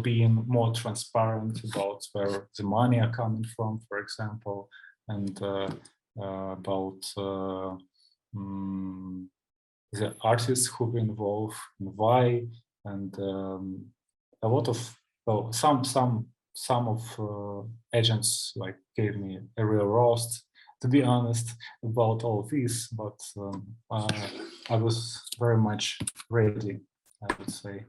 being more transparent about where the money are coming from, for example, and about the artists who were involved and why, and a lot of some of agents like gave me a real roast, to be honest, about all this, but I was very much ready, I would say.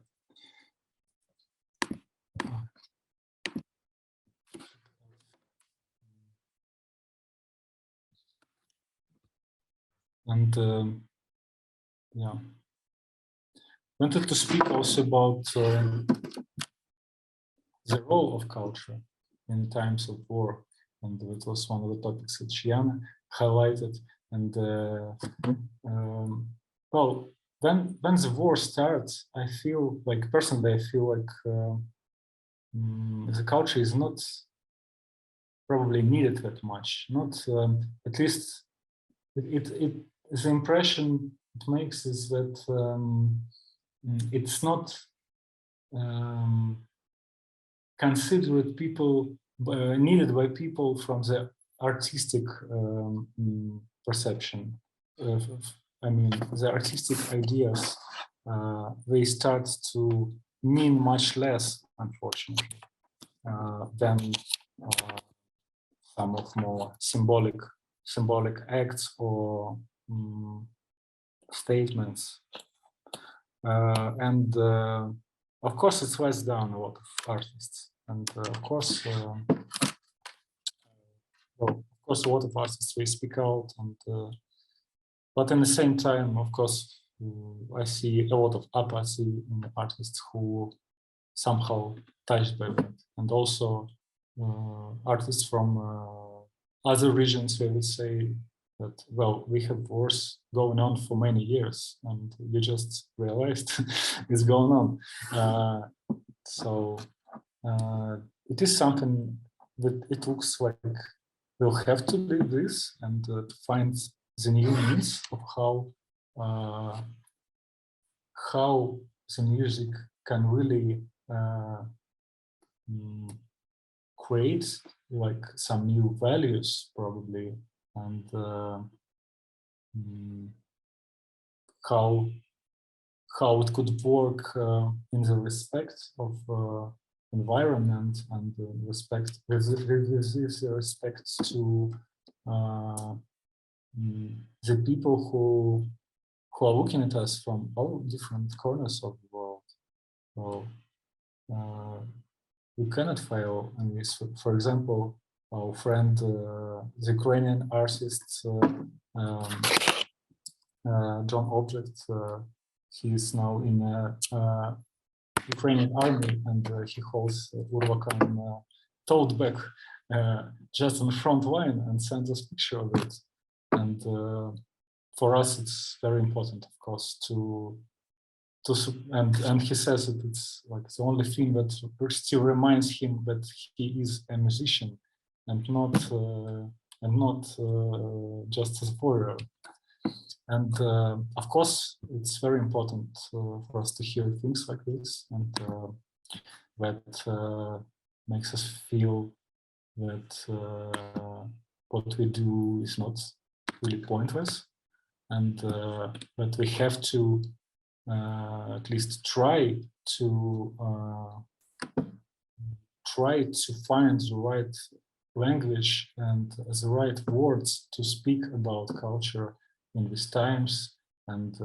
And yeah, wanted to speak also about the role of culture in times of war, and it was one of the topics that Shiana highlighted. And well, when the war starts, I feel like personally, the culture is not probably needed that much. Not at least the impression it makes is that it's not considered needed by people from the artistic perception. I mean, the artistic ideas, they start to mean much less, unfortunately, than some of more symbolic acts or statements. And of course, it lets down a lot of artists. And of course, a lot of artists, they speak out. And but at the same time, of course, I see a lot of apathy in the artists who somehow touched by that. And also artists from other regions, they would say that, well, we have wars going on for many years, and you just realized it's going on. So it is something that it looks like we'll have to do this and to find the new means of how the music can really create like some new values, probably, and how it could work in the respect of environment and with respect to the people who are looking at us from all different corners of the world. So we cannot fail in this. For example, our friend, the Ukrainian artist John Object, he is now in Ukrainian army, and he holds Urvakan tote bag just on the front line and sends us a picture of it. And for us, it's very important, of course, and he says that it's like the only thing that still reminds him that he is a musician and not just a warrior. And of course, it's very important for us to hear things like this, and that makes us feel that what we do is not really pointless, and that we have to at least try to find the right language and the right words to speak about culture in these times, and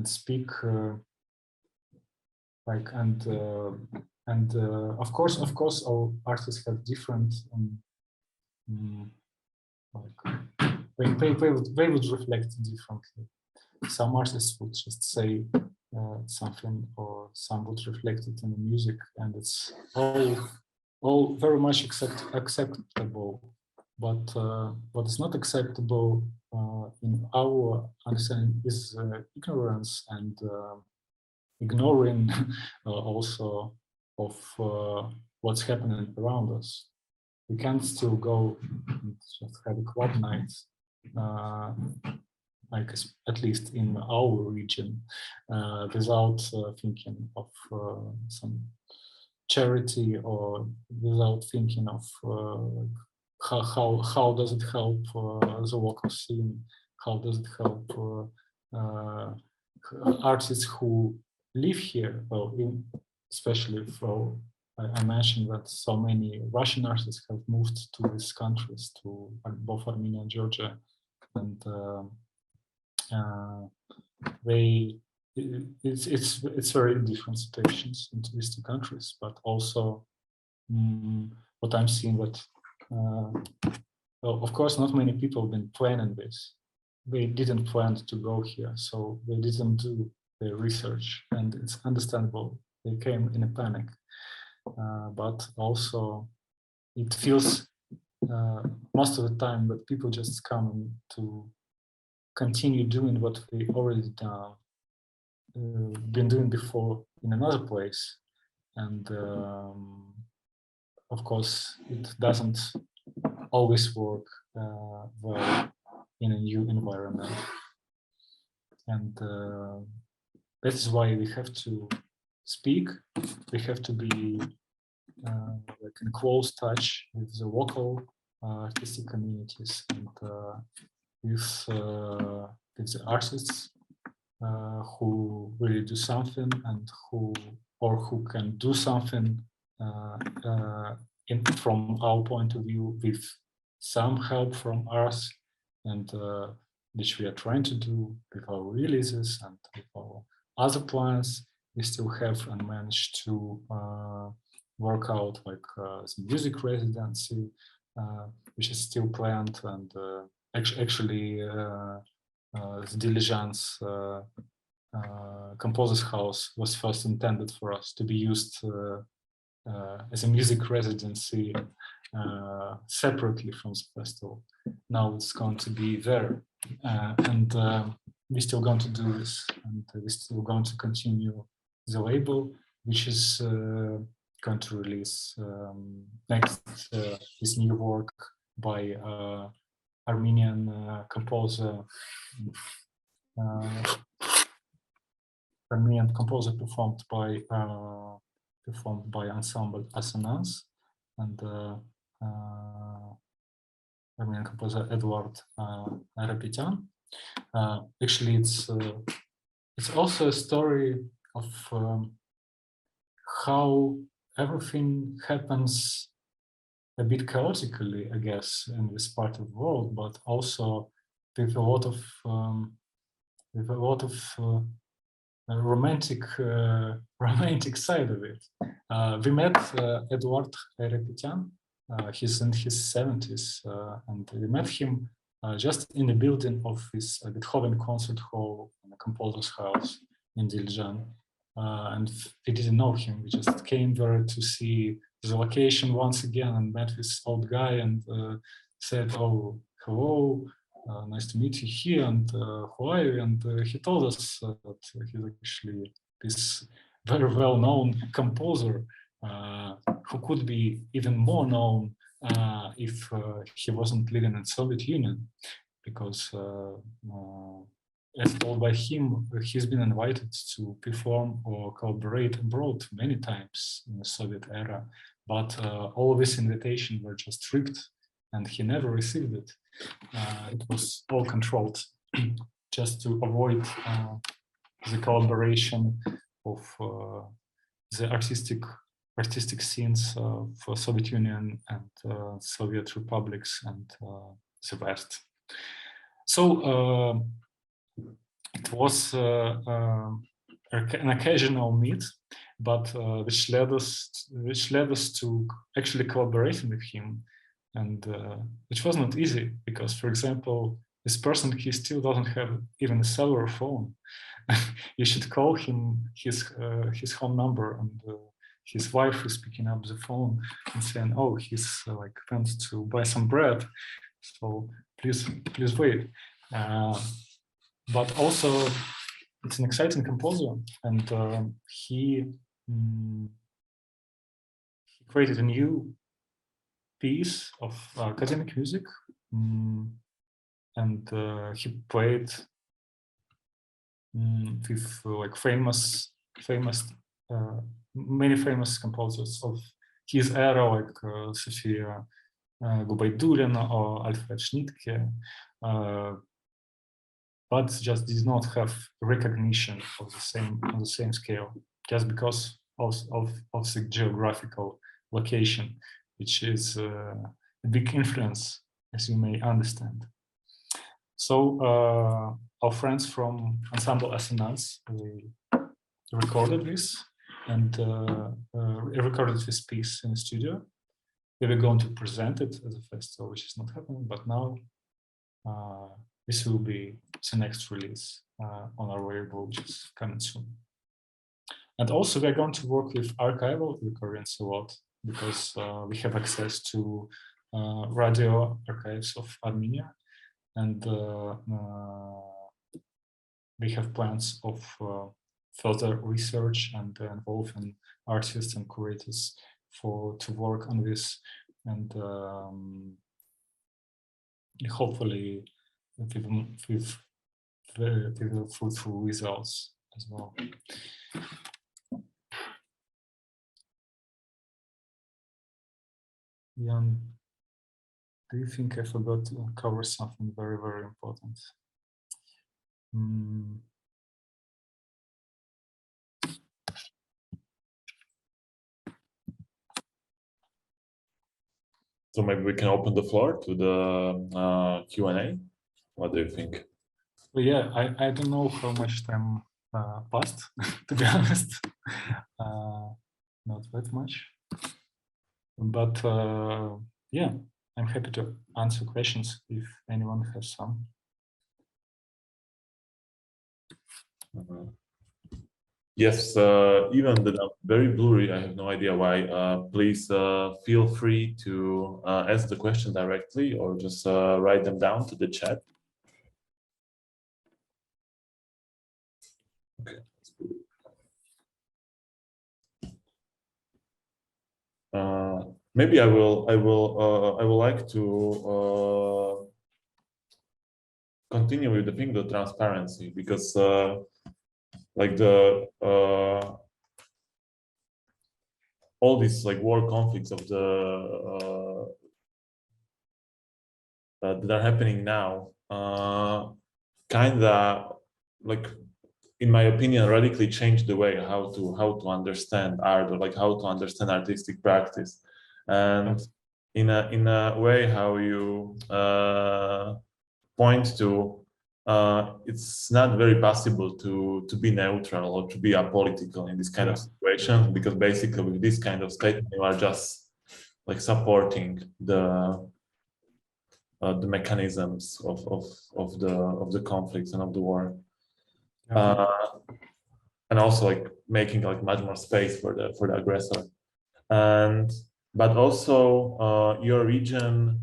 speak like and of course all artists have different like they would reflect differently. Some artists would just say something, or some would reflect it in the music, and it's all very much acceptable. But what is not acceptable in our understanding is ignorance and ignoring also of what's happening around us. We can't still go and just have a club night, like at least in our region, without thinking of some charity, or without thinking of how does it help the local scene, how does it help artists who live here. Well, especially for I mentioned that so many Russian artists have moved to these countries, to both Armenia and Georgia, and it's very different situations in these two countries. But also, what I'm seeing that, well, of course, not many people have been planning this. They didn't plan to go here, so they didn't do their research, and it's understandable. They came in a panic. But also it feels most of the time that people just come to continue doing what they already been doing before in another place, and of course it doesn't always work well in a new environment, and that is why we have to speak. We have to be like in close touch with the local artistic communities, and with the artists who really do something, and who can do something from our point of view, with some help from us, and which we are trying to do with our releases and with our other plans. We still have and managed to work out like the music residency, which is still planned, and actually the Diligence Composers House was first intended for us to be used as a music residency separately from the festival. Now it's going to be there, and we're still going to do this, and we're still going to continue the label, which is going to release next this new work by Armenian composer performed by ensemble Assonance, and Armenian composer Eduard Repetyan. Actually, it's also a story of how everything happens a bit chaotically, I guess, in this part of the world, but also with a lot of romantic side of it. We met Eduard Repetyan. He's in his 70s, and we met him just in the building of his Beethoven concert hall in the composer's house in Diligence. And we didn't know him. We just came there to see the location once again, and met this old guy, and said, "Oh, hello, nice to meet you here, and who are you? And he told us that he's actually this very well-known composer who could be even more known if he wasn't living in the Soviet Union, because as told by him, he's been invited to perform or collaborate abroad many times in the Soviet era, but all of these invitations were just stripped and he never received it. It was all controlled just to avoid the collaboration of the artistic scenes for Soviet Union and Soviet republics and the West. So it was an occasional meet, but which led us to actually collaborating with him, and which was not easy because, for example, this person, he still doesn't have even a cellular phone. You should call him his home number, and his wife is picking up the phone and saying, "Oh, he's like went to buy some bread, so please wait." But also, it's an exciting composer, and he created a new piece of academic music, and he played with like many famous composers of his era, like Sofia Gubaidulina or Alfred Schnittke, but just did not have recognition of on the same scale, just because of the geographical location, which is a big influence, as you may understand. So our friends from Ensemble Assonance, they recorded this and recorded this piece in the studio. They were going to present it at the festival, which is not happening, but now this will be the next release on our label, which is coming soon. And also we're going to work with archival recordings a lot, because we have access to radio archives of Armenia, and we have plans of further research and involving artists and curators to work on this, and hopefully with very fruitful results as well. Jan, do you think I forgot to cover something very, very important? So maybe we can open the floor to the Q&A. What do you think? Well, yeah, I don't know how much time passed, to be honest. Not that much. But yeah, I'm happy to answer questions if anyone has some. Yes, even the very blurry, I have no idea why. Please feel free to ask the question directly or just write them down to the chat. Okay. Maybe I will like to continue with the thing, the transparency, because like the all these like war conflicts of the that are happening now, kinda like, in my opinion, radically changed the way how to understand art, or like how to understand artistic practice, and in a way how you point to it's not very possible to be neutral or to be apolitical in this kind of situation, because basically with this kind of statement you are just like supporting the mechanisms of the conflicts and of the war. And also like making like much more space for the aggressor, but also your region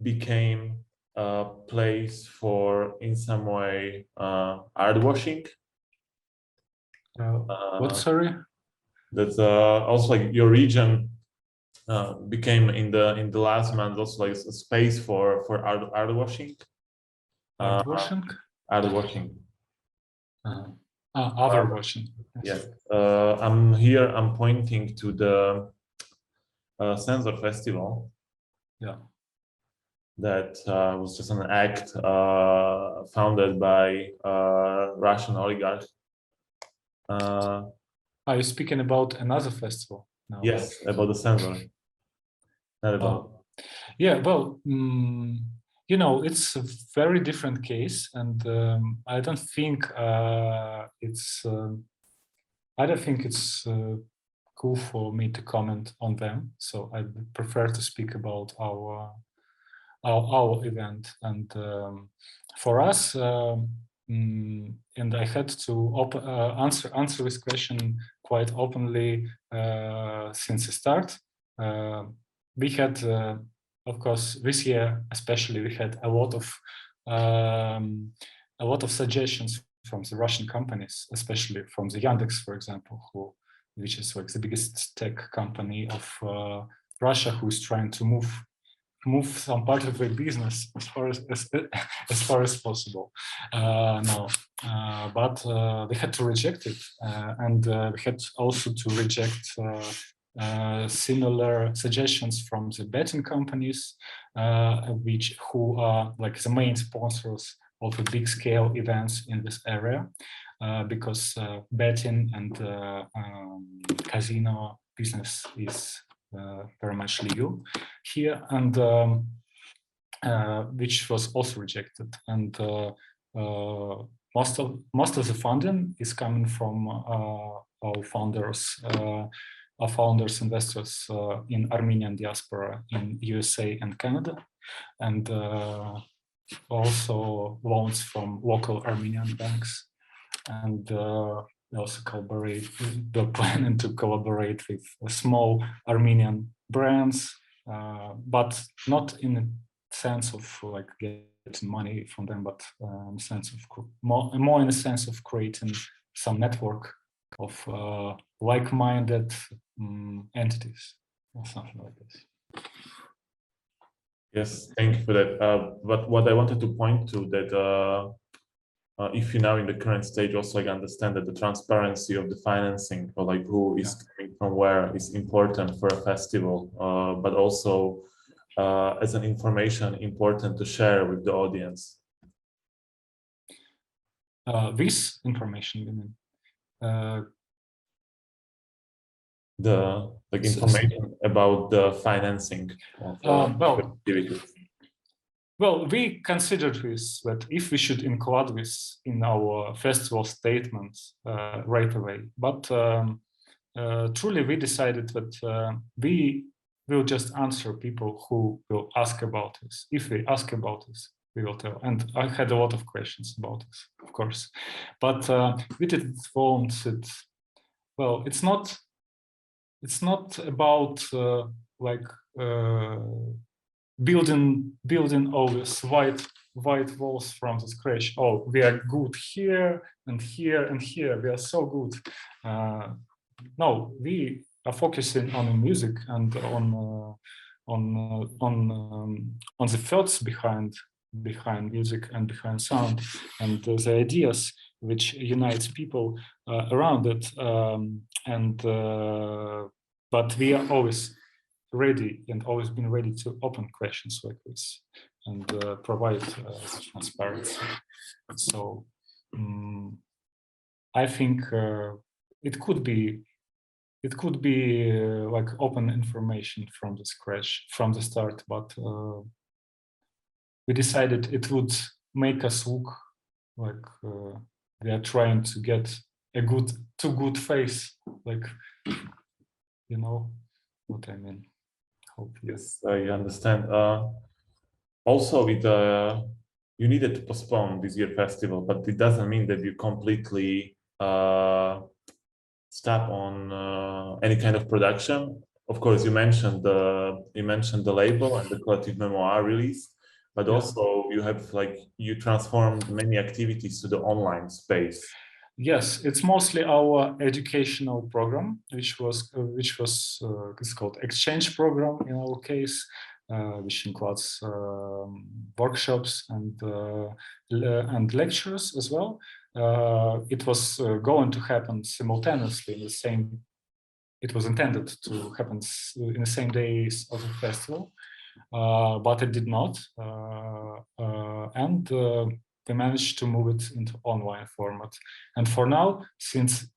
became a place for, in some way, art washing. What, sorry? That's also like your region became in the last month also like a space for art washing. Art washing? Art washing. Other washing. Yes. I'm pointing to the Sensor Festival. Yeah. That was just an act founded by Russian oligarch. Are you speaking about another festival? No. Yes, about the Sensor. Not about. Yeah, well, you know, it's a very different case, and I don't think it's cool for me to comment on them. So I prefer to speak about our event, and for us, and I had to answer this question quite openly since the start. We had, of course, this year especially, we had a lot of suggestions from the Russian companies, especially from the Yandex, for example, which is like the biggest tech company of Russia, who is trying to move some part of their business as far as possible now, but they had to reject it, and we had also to reject similar suggestions from the betting companies, who are like the main sponsors of the big scale events in this area, because betting and casino business is very much legal here, and which was also rejected. And most of the funding is coming from our founders, investors in Armenian diaspora in USA and Canada, and also loans from local Armenian banks. And we also we're planning to collaborate with small Armenian brands, but not in the sense of like getting money from them, but in the sense of more in the sense of creating some network of like-minded entities or something like this. Yes, thank you for that. But what I wanted to point to that if you now in the current stage also like understand that the transparency of the financing, or like who is coming from where, is important for a festival, but also as an information important to share with the audience. This information, you mean? The like information about the financing of activities. Well, we considered this, that if we should include this in our festival statements right away, but truly we decided that we will just answer people who will ask about this. If they ask about this, we will tell. And I had a lot of questions about this, of course, but we didn't want it. Well, it's not about like building all these white walls from the scratch. Oh, we are good here and here and here. We are so good. No, we are focusing on the music and on the thoughts behind music and behind sound, and the ideas which unites people around it. But we are always ready and always been ready to open questions like this and provide transparency. So I think it could be like open information from the scratch, from the start, but we decided it would make us look like we are trying to get a too good face, like, you know what I mean. Yes, I understand. Also, you needed to postpone this year festival, but it doesn't mean that you completely stop on any kind of production. of course, you mentioned the label and the collective memoir release, but also you have you transformed many activities to the online space. Yes, it's mostly our educational program, which was it's called exchange program in our case, which includes workshops and lectures as well. It was going to happen simultaneously in the same. It was intended to happen in the same days of the festival, but it did not, and we managed to move it into online format. And for now, since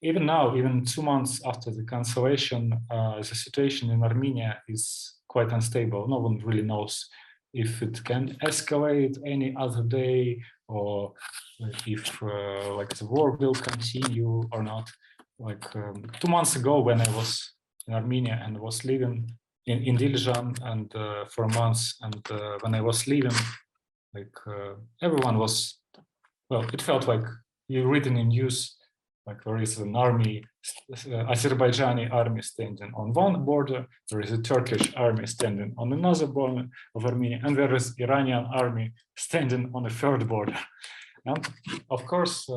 even 2 months after the cancellation, the situation in Armenia is quite unstable. No one really knows if it can escalate any other day, or if the war will continue or not. 2 months ago, when I was in Armenia and was living in Dilijan and for months, and when I was leaving, everyone was, well, it felt like you read in the news, there is an army, Azerbaijani army standing on one border, there is a Turkish army standing on another border of Armenia, and there is Iranian army standing on a third border. And of course,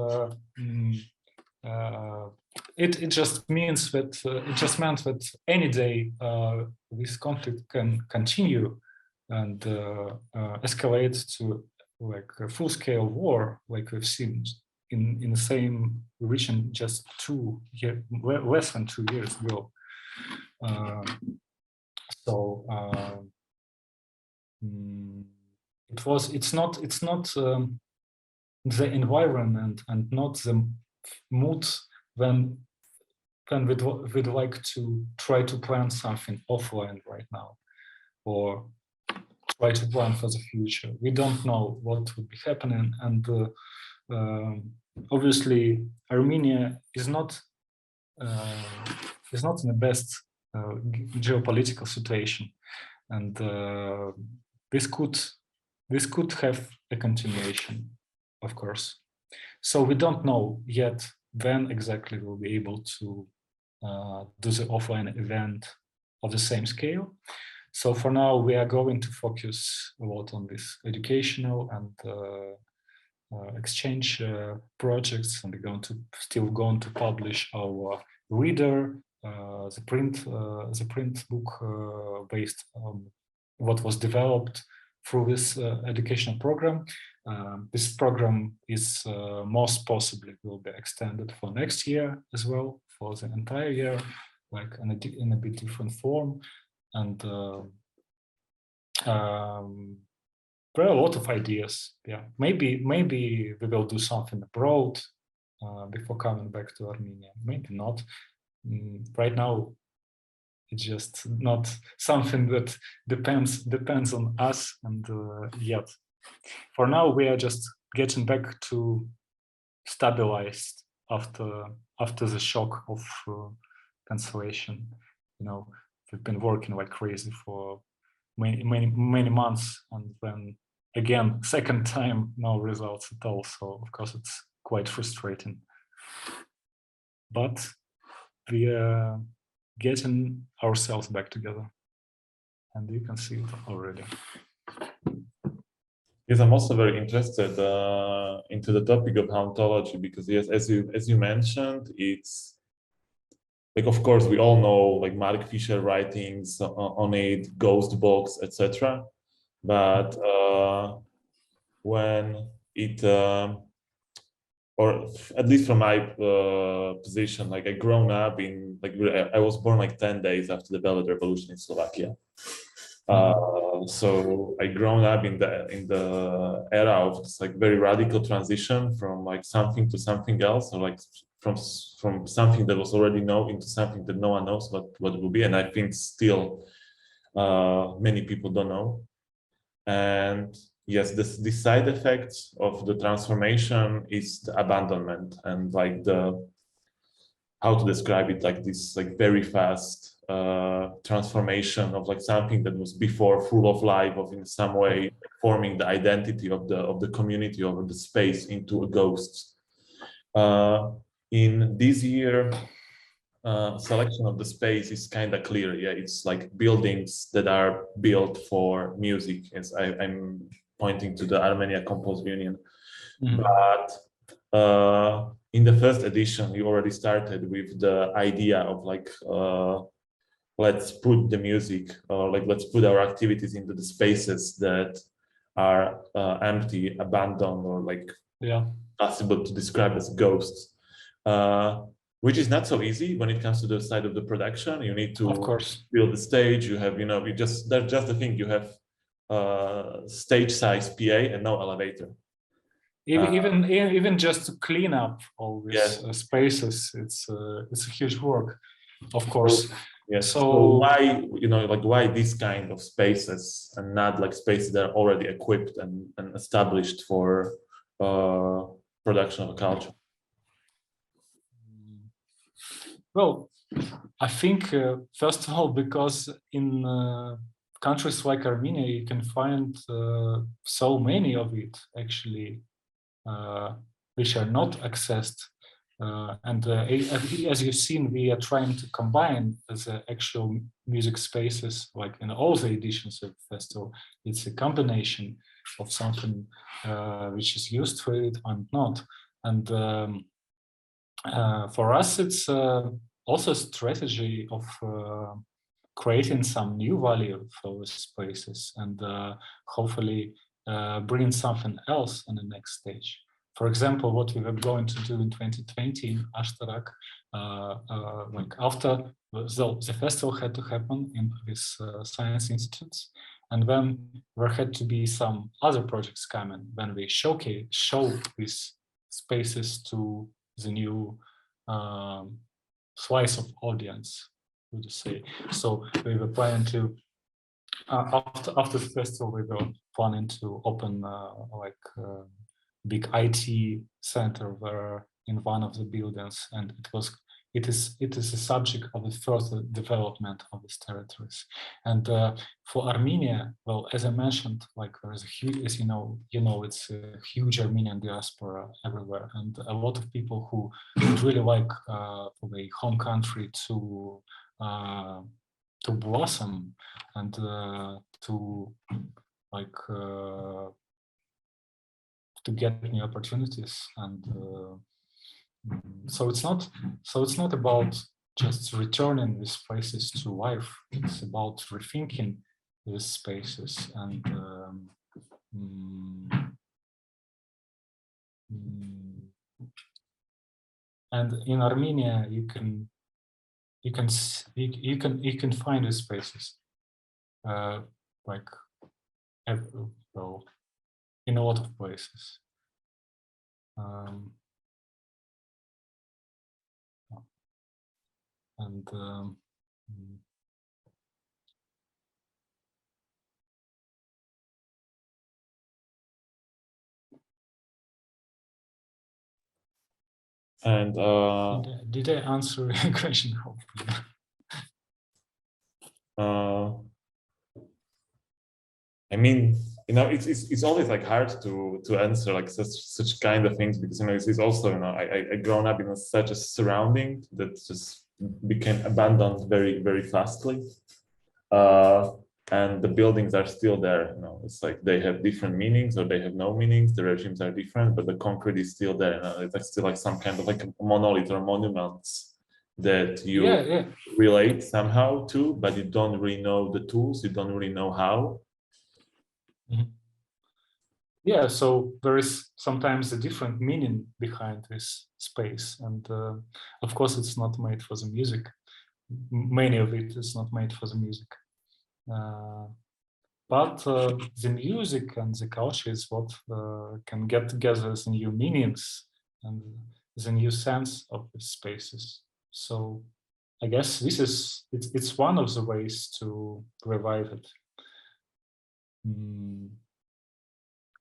it just means that it just meant that any day this conflict can continue and escalate to a full-scale war, like we've seen in the same region just less than 2 years ago. It's not the environment and not the mood when we'd like to try to plan something offline right now, or try to plan for the future. We don't know what would be happening, and obviously Armenia is not in the best geopolitical situation, and this could have a continuation, of course. So we don't know yet when exactly we'll be able to do the offline event of the same scale. So for now, we are going to focus a lot on this educational and exchange projects, and we're still going to publish our reader, the print book based on what was developed through this educational program. This program is most possibly will be extended for next year as well, for the entire year, in a bit different form. And there are a lot of ideas. Yeah, maybe we will do something abroad before coming back to Armenia. Maybe not. Right now, it's just not something that depends on us, and yet. For now, we are just getting back to stabilized after the shock of cancellation. We've been working like crazy for many months, and then again, second time, no results at all. So of course, it's quite frustrating. But we are getting ourselves back together, and you can see it already. Yes, I'm also very interested into the topic of hauntology, because yes, as you mentioned, it's of course we all know Mark Fisher writings on it, Ghost Box, etc. But when it or at least from my position, I grown up in I was born 10 days after the Velvet Revolution in Slovakia. So I grown up in the era of this very radical transition from something to something else, or from something that was already known into something that no one knows what it will be. And I think still many people don't know. And yes, the side effects of the transformation is the abandonment, and how to describe it, this very fast transformation of something that was before full of life, of in some way forming the identity of the community or the space into a ghost. In this year, selection of the space is kind of clear. Yeah, it's like buildings that are built for music. As I'm pointing to the Armenia Composers Union. But in the first edition, you already started with the idea of like, let's put the music, or like let's put our activities into the spaces that are empty, abandoned, or like possible to describe as ghosts. Which is not so easy when it comes to the side of the production. You need to, of course, build the stage. You have, that's just the thing. You have stage size PA and no elevator. Even just to clean up all these spaces, it's a huge work, of course. Yes. So why, why this kind of spaces and not like spaces that are already equipped and established for production of a culture? Well, I think, first of all, because in countries like Armenia, you can find so many of it, actually, which are not accessed. As you've seen, we are trying to combine the actual music spaces, like in all the editions of the festival. It's a combination of something which is used for it and not. And for us, it's also a strategy of creating some new value for the spaces and hopefully bringing something else on the next stage. For example, what we were going to do in 2020 in Ashtarak, like after the festival had to happen in these science institutes, and then there had to be some other projects coming when we show these spaces to the new slice of audience, would you say. So we were planning to, after the festival, we were planning to open big IT center where in one of the buildings, and it is a subject of the further development of these territories. And for Armenia, well, as I mentioned, like there is a huge, as you know, it's a huge Armenian diaspora everywhere, and a lot of people who would really like for their home country to blossom and to get new opportunities. And so it's not about just returning these places to life. It's about rethinking these spaces. And in Armenia, you can find these spaces in a lot of places. Did I answer your question? Hopefully. I mean, it's always like hard to answer like such kind of things, because it's also, I grown up in such a surrounding that just became abandoned very, very fastly, and the buildings are still there. It's like they have different meanings or they have no meanings. The regimes are different, but the concrete is still there. It's still like some kind of like a monolith or monuments that you relate somehow to, but you don't really know the tools. You don't really know how. Yeah, so there is sometimes a different meaning behind this space, and of course it's not made for the music. Many of it is not made for the music, but the music and the culture is what can get together the new meanings and the new sense of the spaces. So I guess it's one of the ways to revive it.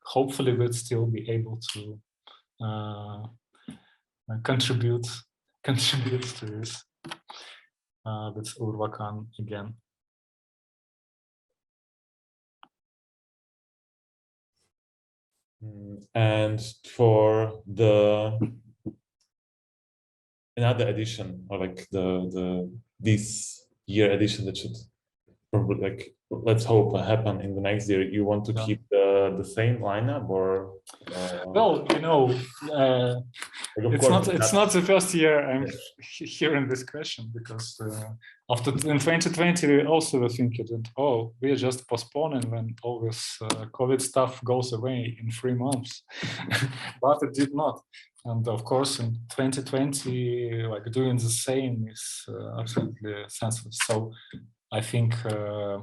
Hopefully we'll still be able to contribute to this with Urvakan again. And for the another edition, or like the this year edition that should probably, like, let's hope happen in the next year? You want to keep the same lineup, or well, you know, it's not the first year I'm hearing this question, because after in 2020 we also were thinking that, oh, we are just postponing when all this COVID stuff goes away in 3 months, but it did not. And of course, in 2020, like doing the same is absolutely senseless. So I think there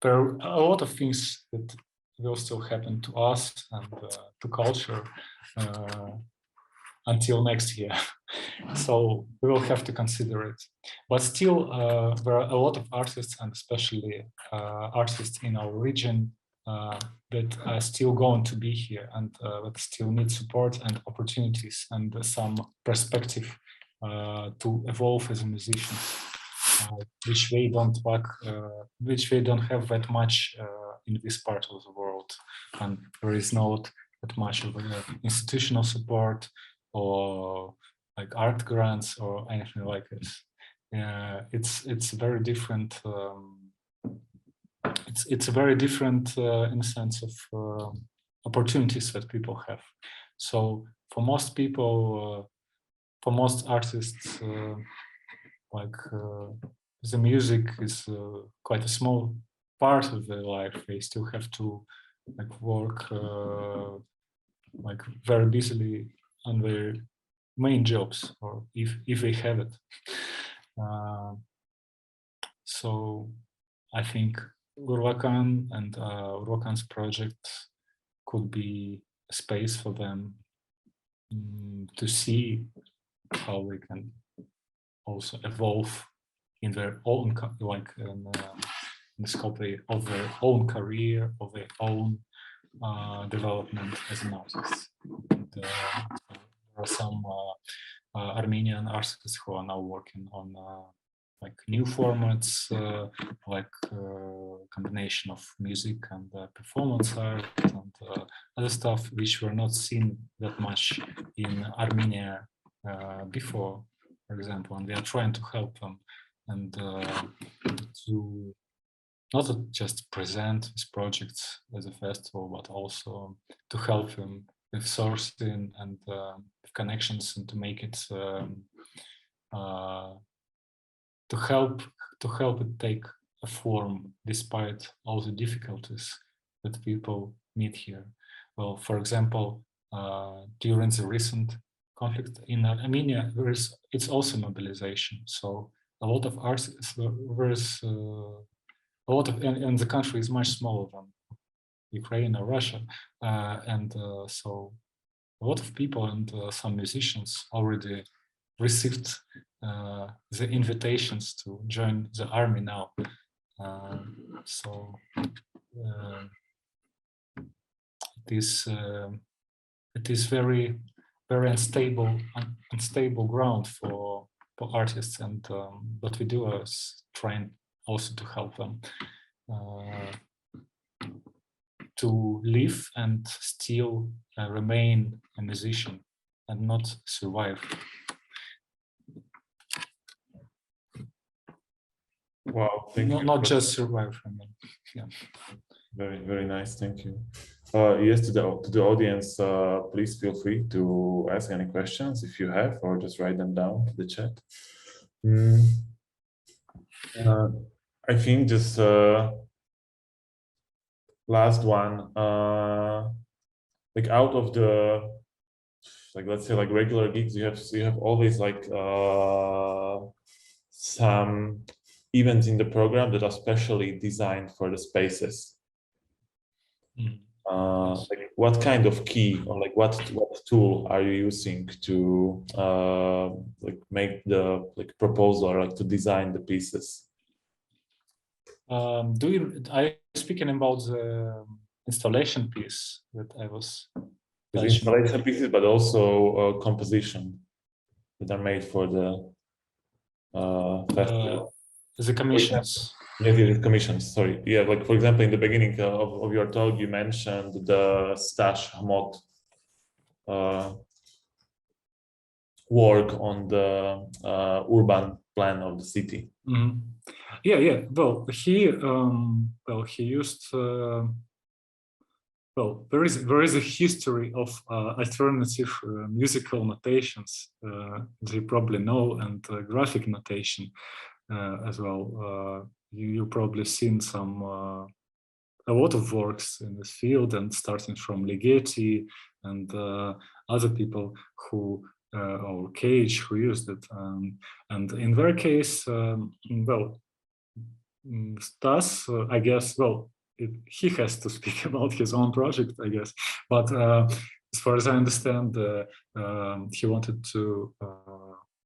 are a lot of things that will still happen to us and to culture until next year. So we will have to consider it. But still, there are a lot of artists, and especially artists in our region, that are still going to be here, and that still need support and opportunities and some perspective to evolve as a musician, which they don't work, which they don't have that much in this part of the world, and there is not that much of institutional support or like art grants or anything like this. It's very different. It's very different in the sense of opportunities that people have. So for most people, for most artists, like the music is quite a small part of their life. They still have to like work like very busily on their main jobs, or if they have it. So I think Urvakan and Urvakan's project could be a space for them to see how they can also evolve in their own, like in the scope of their own career, of their own development as an artist. And, there are some Armenian artists who are now working on like new formats, like combination of music and performance art and other stuff, which were not seen that much in Armenia before, for example. And we are trying to help them and to not just present these projects as a festival, but also to help them with sourcing and connections, and to make it to help it take a form despite all the difficulties that people meet here. Well, for example, during the recent conflict in Armenia, it's also mobilization. So a lot of artists, a lot of, and the country is much smaller than Ukraine or Russia, and so a lot of people and some musicians already received the invitations to join the army now. So it is very unstable ground for artists, and what we do is trying also to help them to live and still remain a musician and not survive. Wow, thank you. Not just survive. I mean, yeah. Very, very nice. Thank you. Yes, to the audience, please feel free to ask any questions if you have, or just write them down to the chat. I think just last one, like out of the, like, let's say like regular gigs, you have always like some events in the program that are specially designed for the spaces. Like what kind of key, or like what tool are you using to like make the proposal, or like to design the pieces? Are you speaking about the installation piece that I was The installation pieces, but also composition that are made for the festival. The commissions. Yes, the commissions. Sorry. Yeah, like for example, in the beginning of your talk, you mentioned the Stash Hamot work on the urban plan of the city. Mm-hmm. Yeah. Well, he used. Well, there is a history of alternative musical notations, as you probably know, and graphic notation as well. You probably seen some a lot of works in this field, and starting from Ligeti and other people who or Cage who used it, and in their case, well, Stas, I guess, well. He has to speak about his own project, I guess. But as far as I understand, he wanted to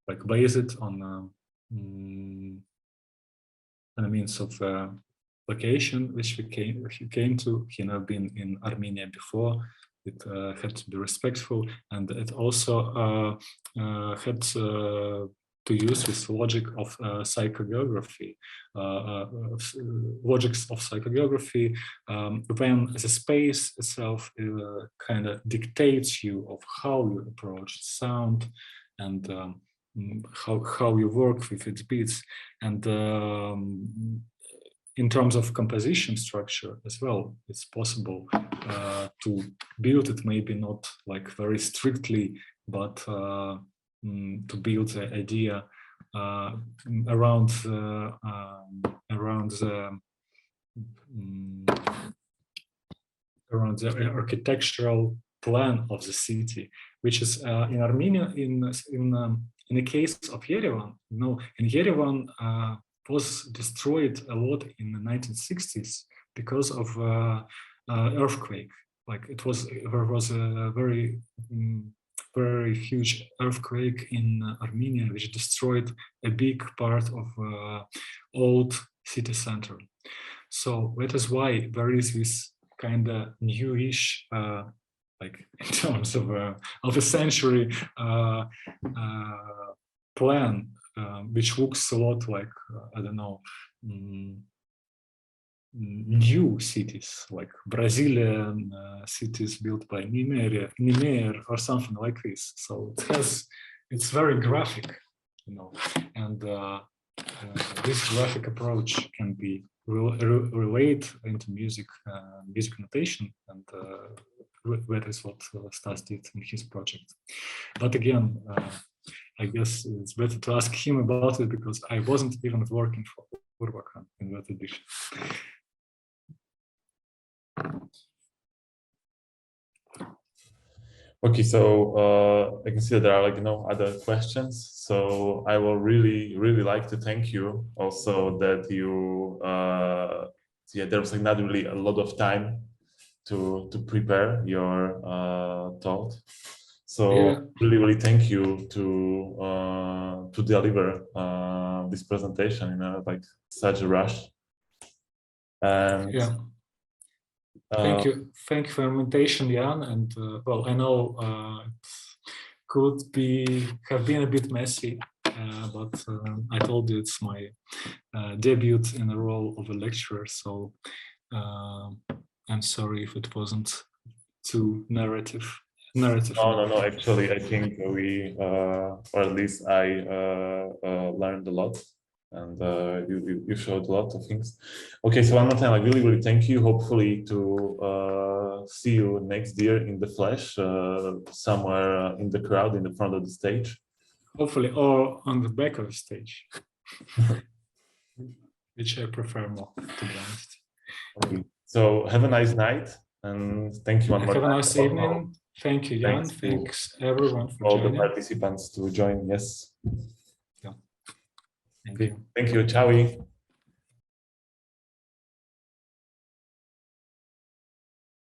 like base it on a means of location which he came to. He never been in Armenia before. It had to be respectful, and it also had to use this logic of psychogeography, logics of psychogeography, when the space itself kind of dictates you of how you approach sound and how you work with its beats, and in terms of composition structure as well, it's possible to build it, maybe not like very strictly, but to build the idea around the architectural plan of the city, which is in Armenia, in the case of Yerevan. No, in Yerevan was destroyed a lot in the 1960s because of earthquake. Like there was a very huge earthquake in Armenia, which destroyed a big part of old city center. So that is why there is this kind of newish, like in terms of a century plan, which looks a lot like I don't know, new cities like Brazilian cities built by Niemeyer or something like this. So it's very graphic, you know, and this graphic approach can be relayed into music notation, and that is what Stas did in his project. But again, I guess it's better to ask him about it, because I wasn't even working for Urvakan in that edition. Okay, so I can see that there are like no other questions. So I will really like to thank you also that you there was like not really a lot of time to prepare your talk. So yeah. really thank you to deliver this presentation in like such a rush. And yeah. Thank you for your invitation, Jan. And well, I know it could have been a bit messy, but I told you it's my debut in the role of a lecturer. So I'm sorry if it wasn't too narrative. No. Actually, I think we, or at least I, learned a lot, and you showed a lot of things. Okay, so one more time, I really thank you. Hopefully to see you next year in the flesh, somewhere in the crowd, in the front of the stage. Hopefully, or on the back of the stage, which I prefer more, to be honest. Okay. So have a nice night, and thank you one more time. Have a nice evening. Thank you, Jan. Thanks everyone for all joining. the participants to join. Yes. Yeah. Thank you. Ciao.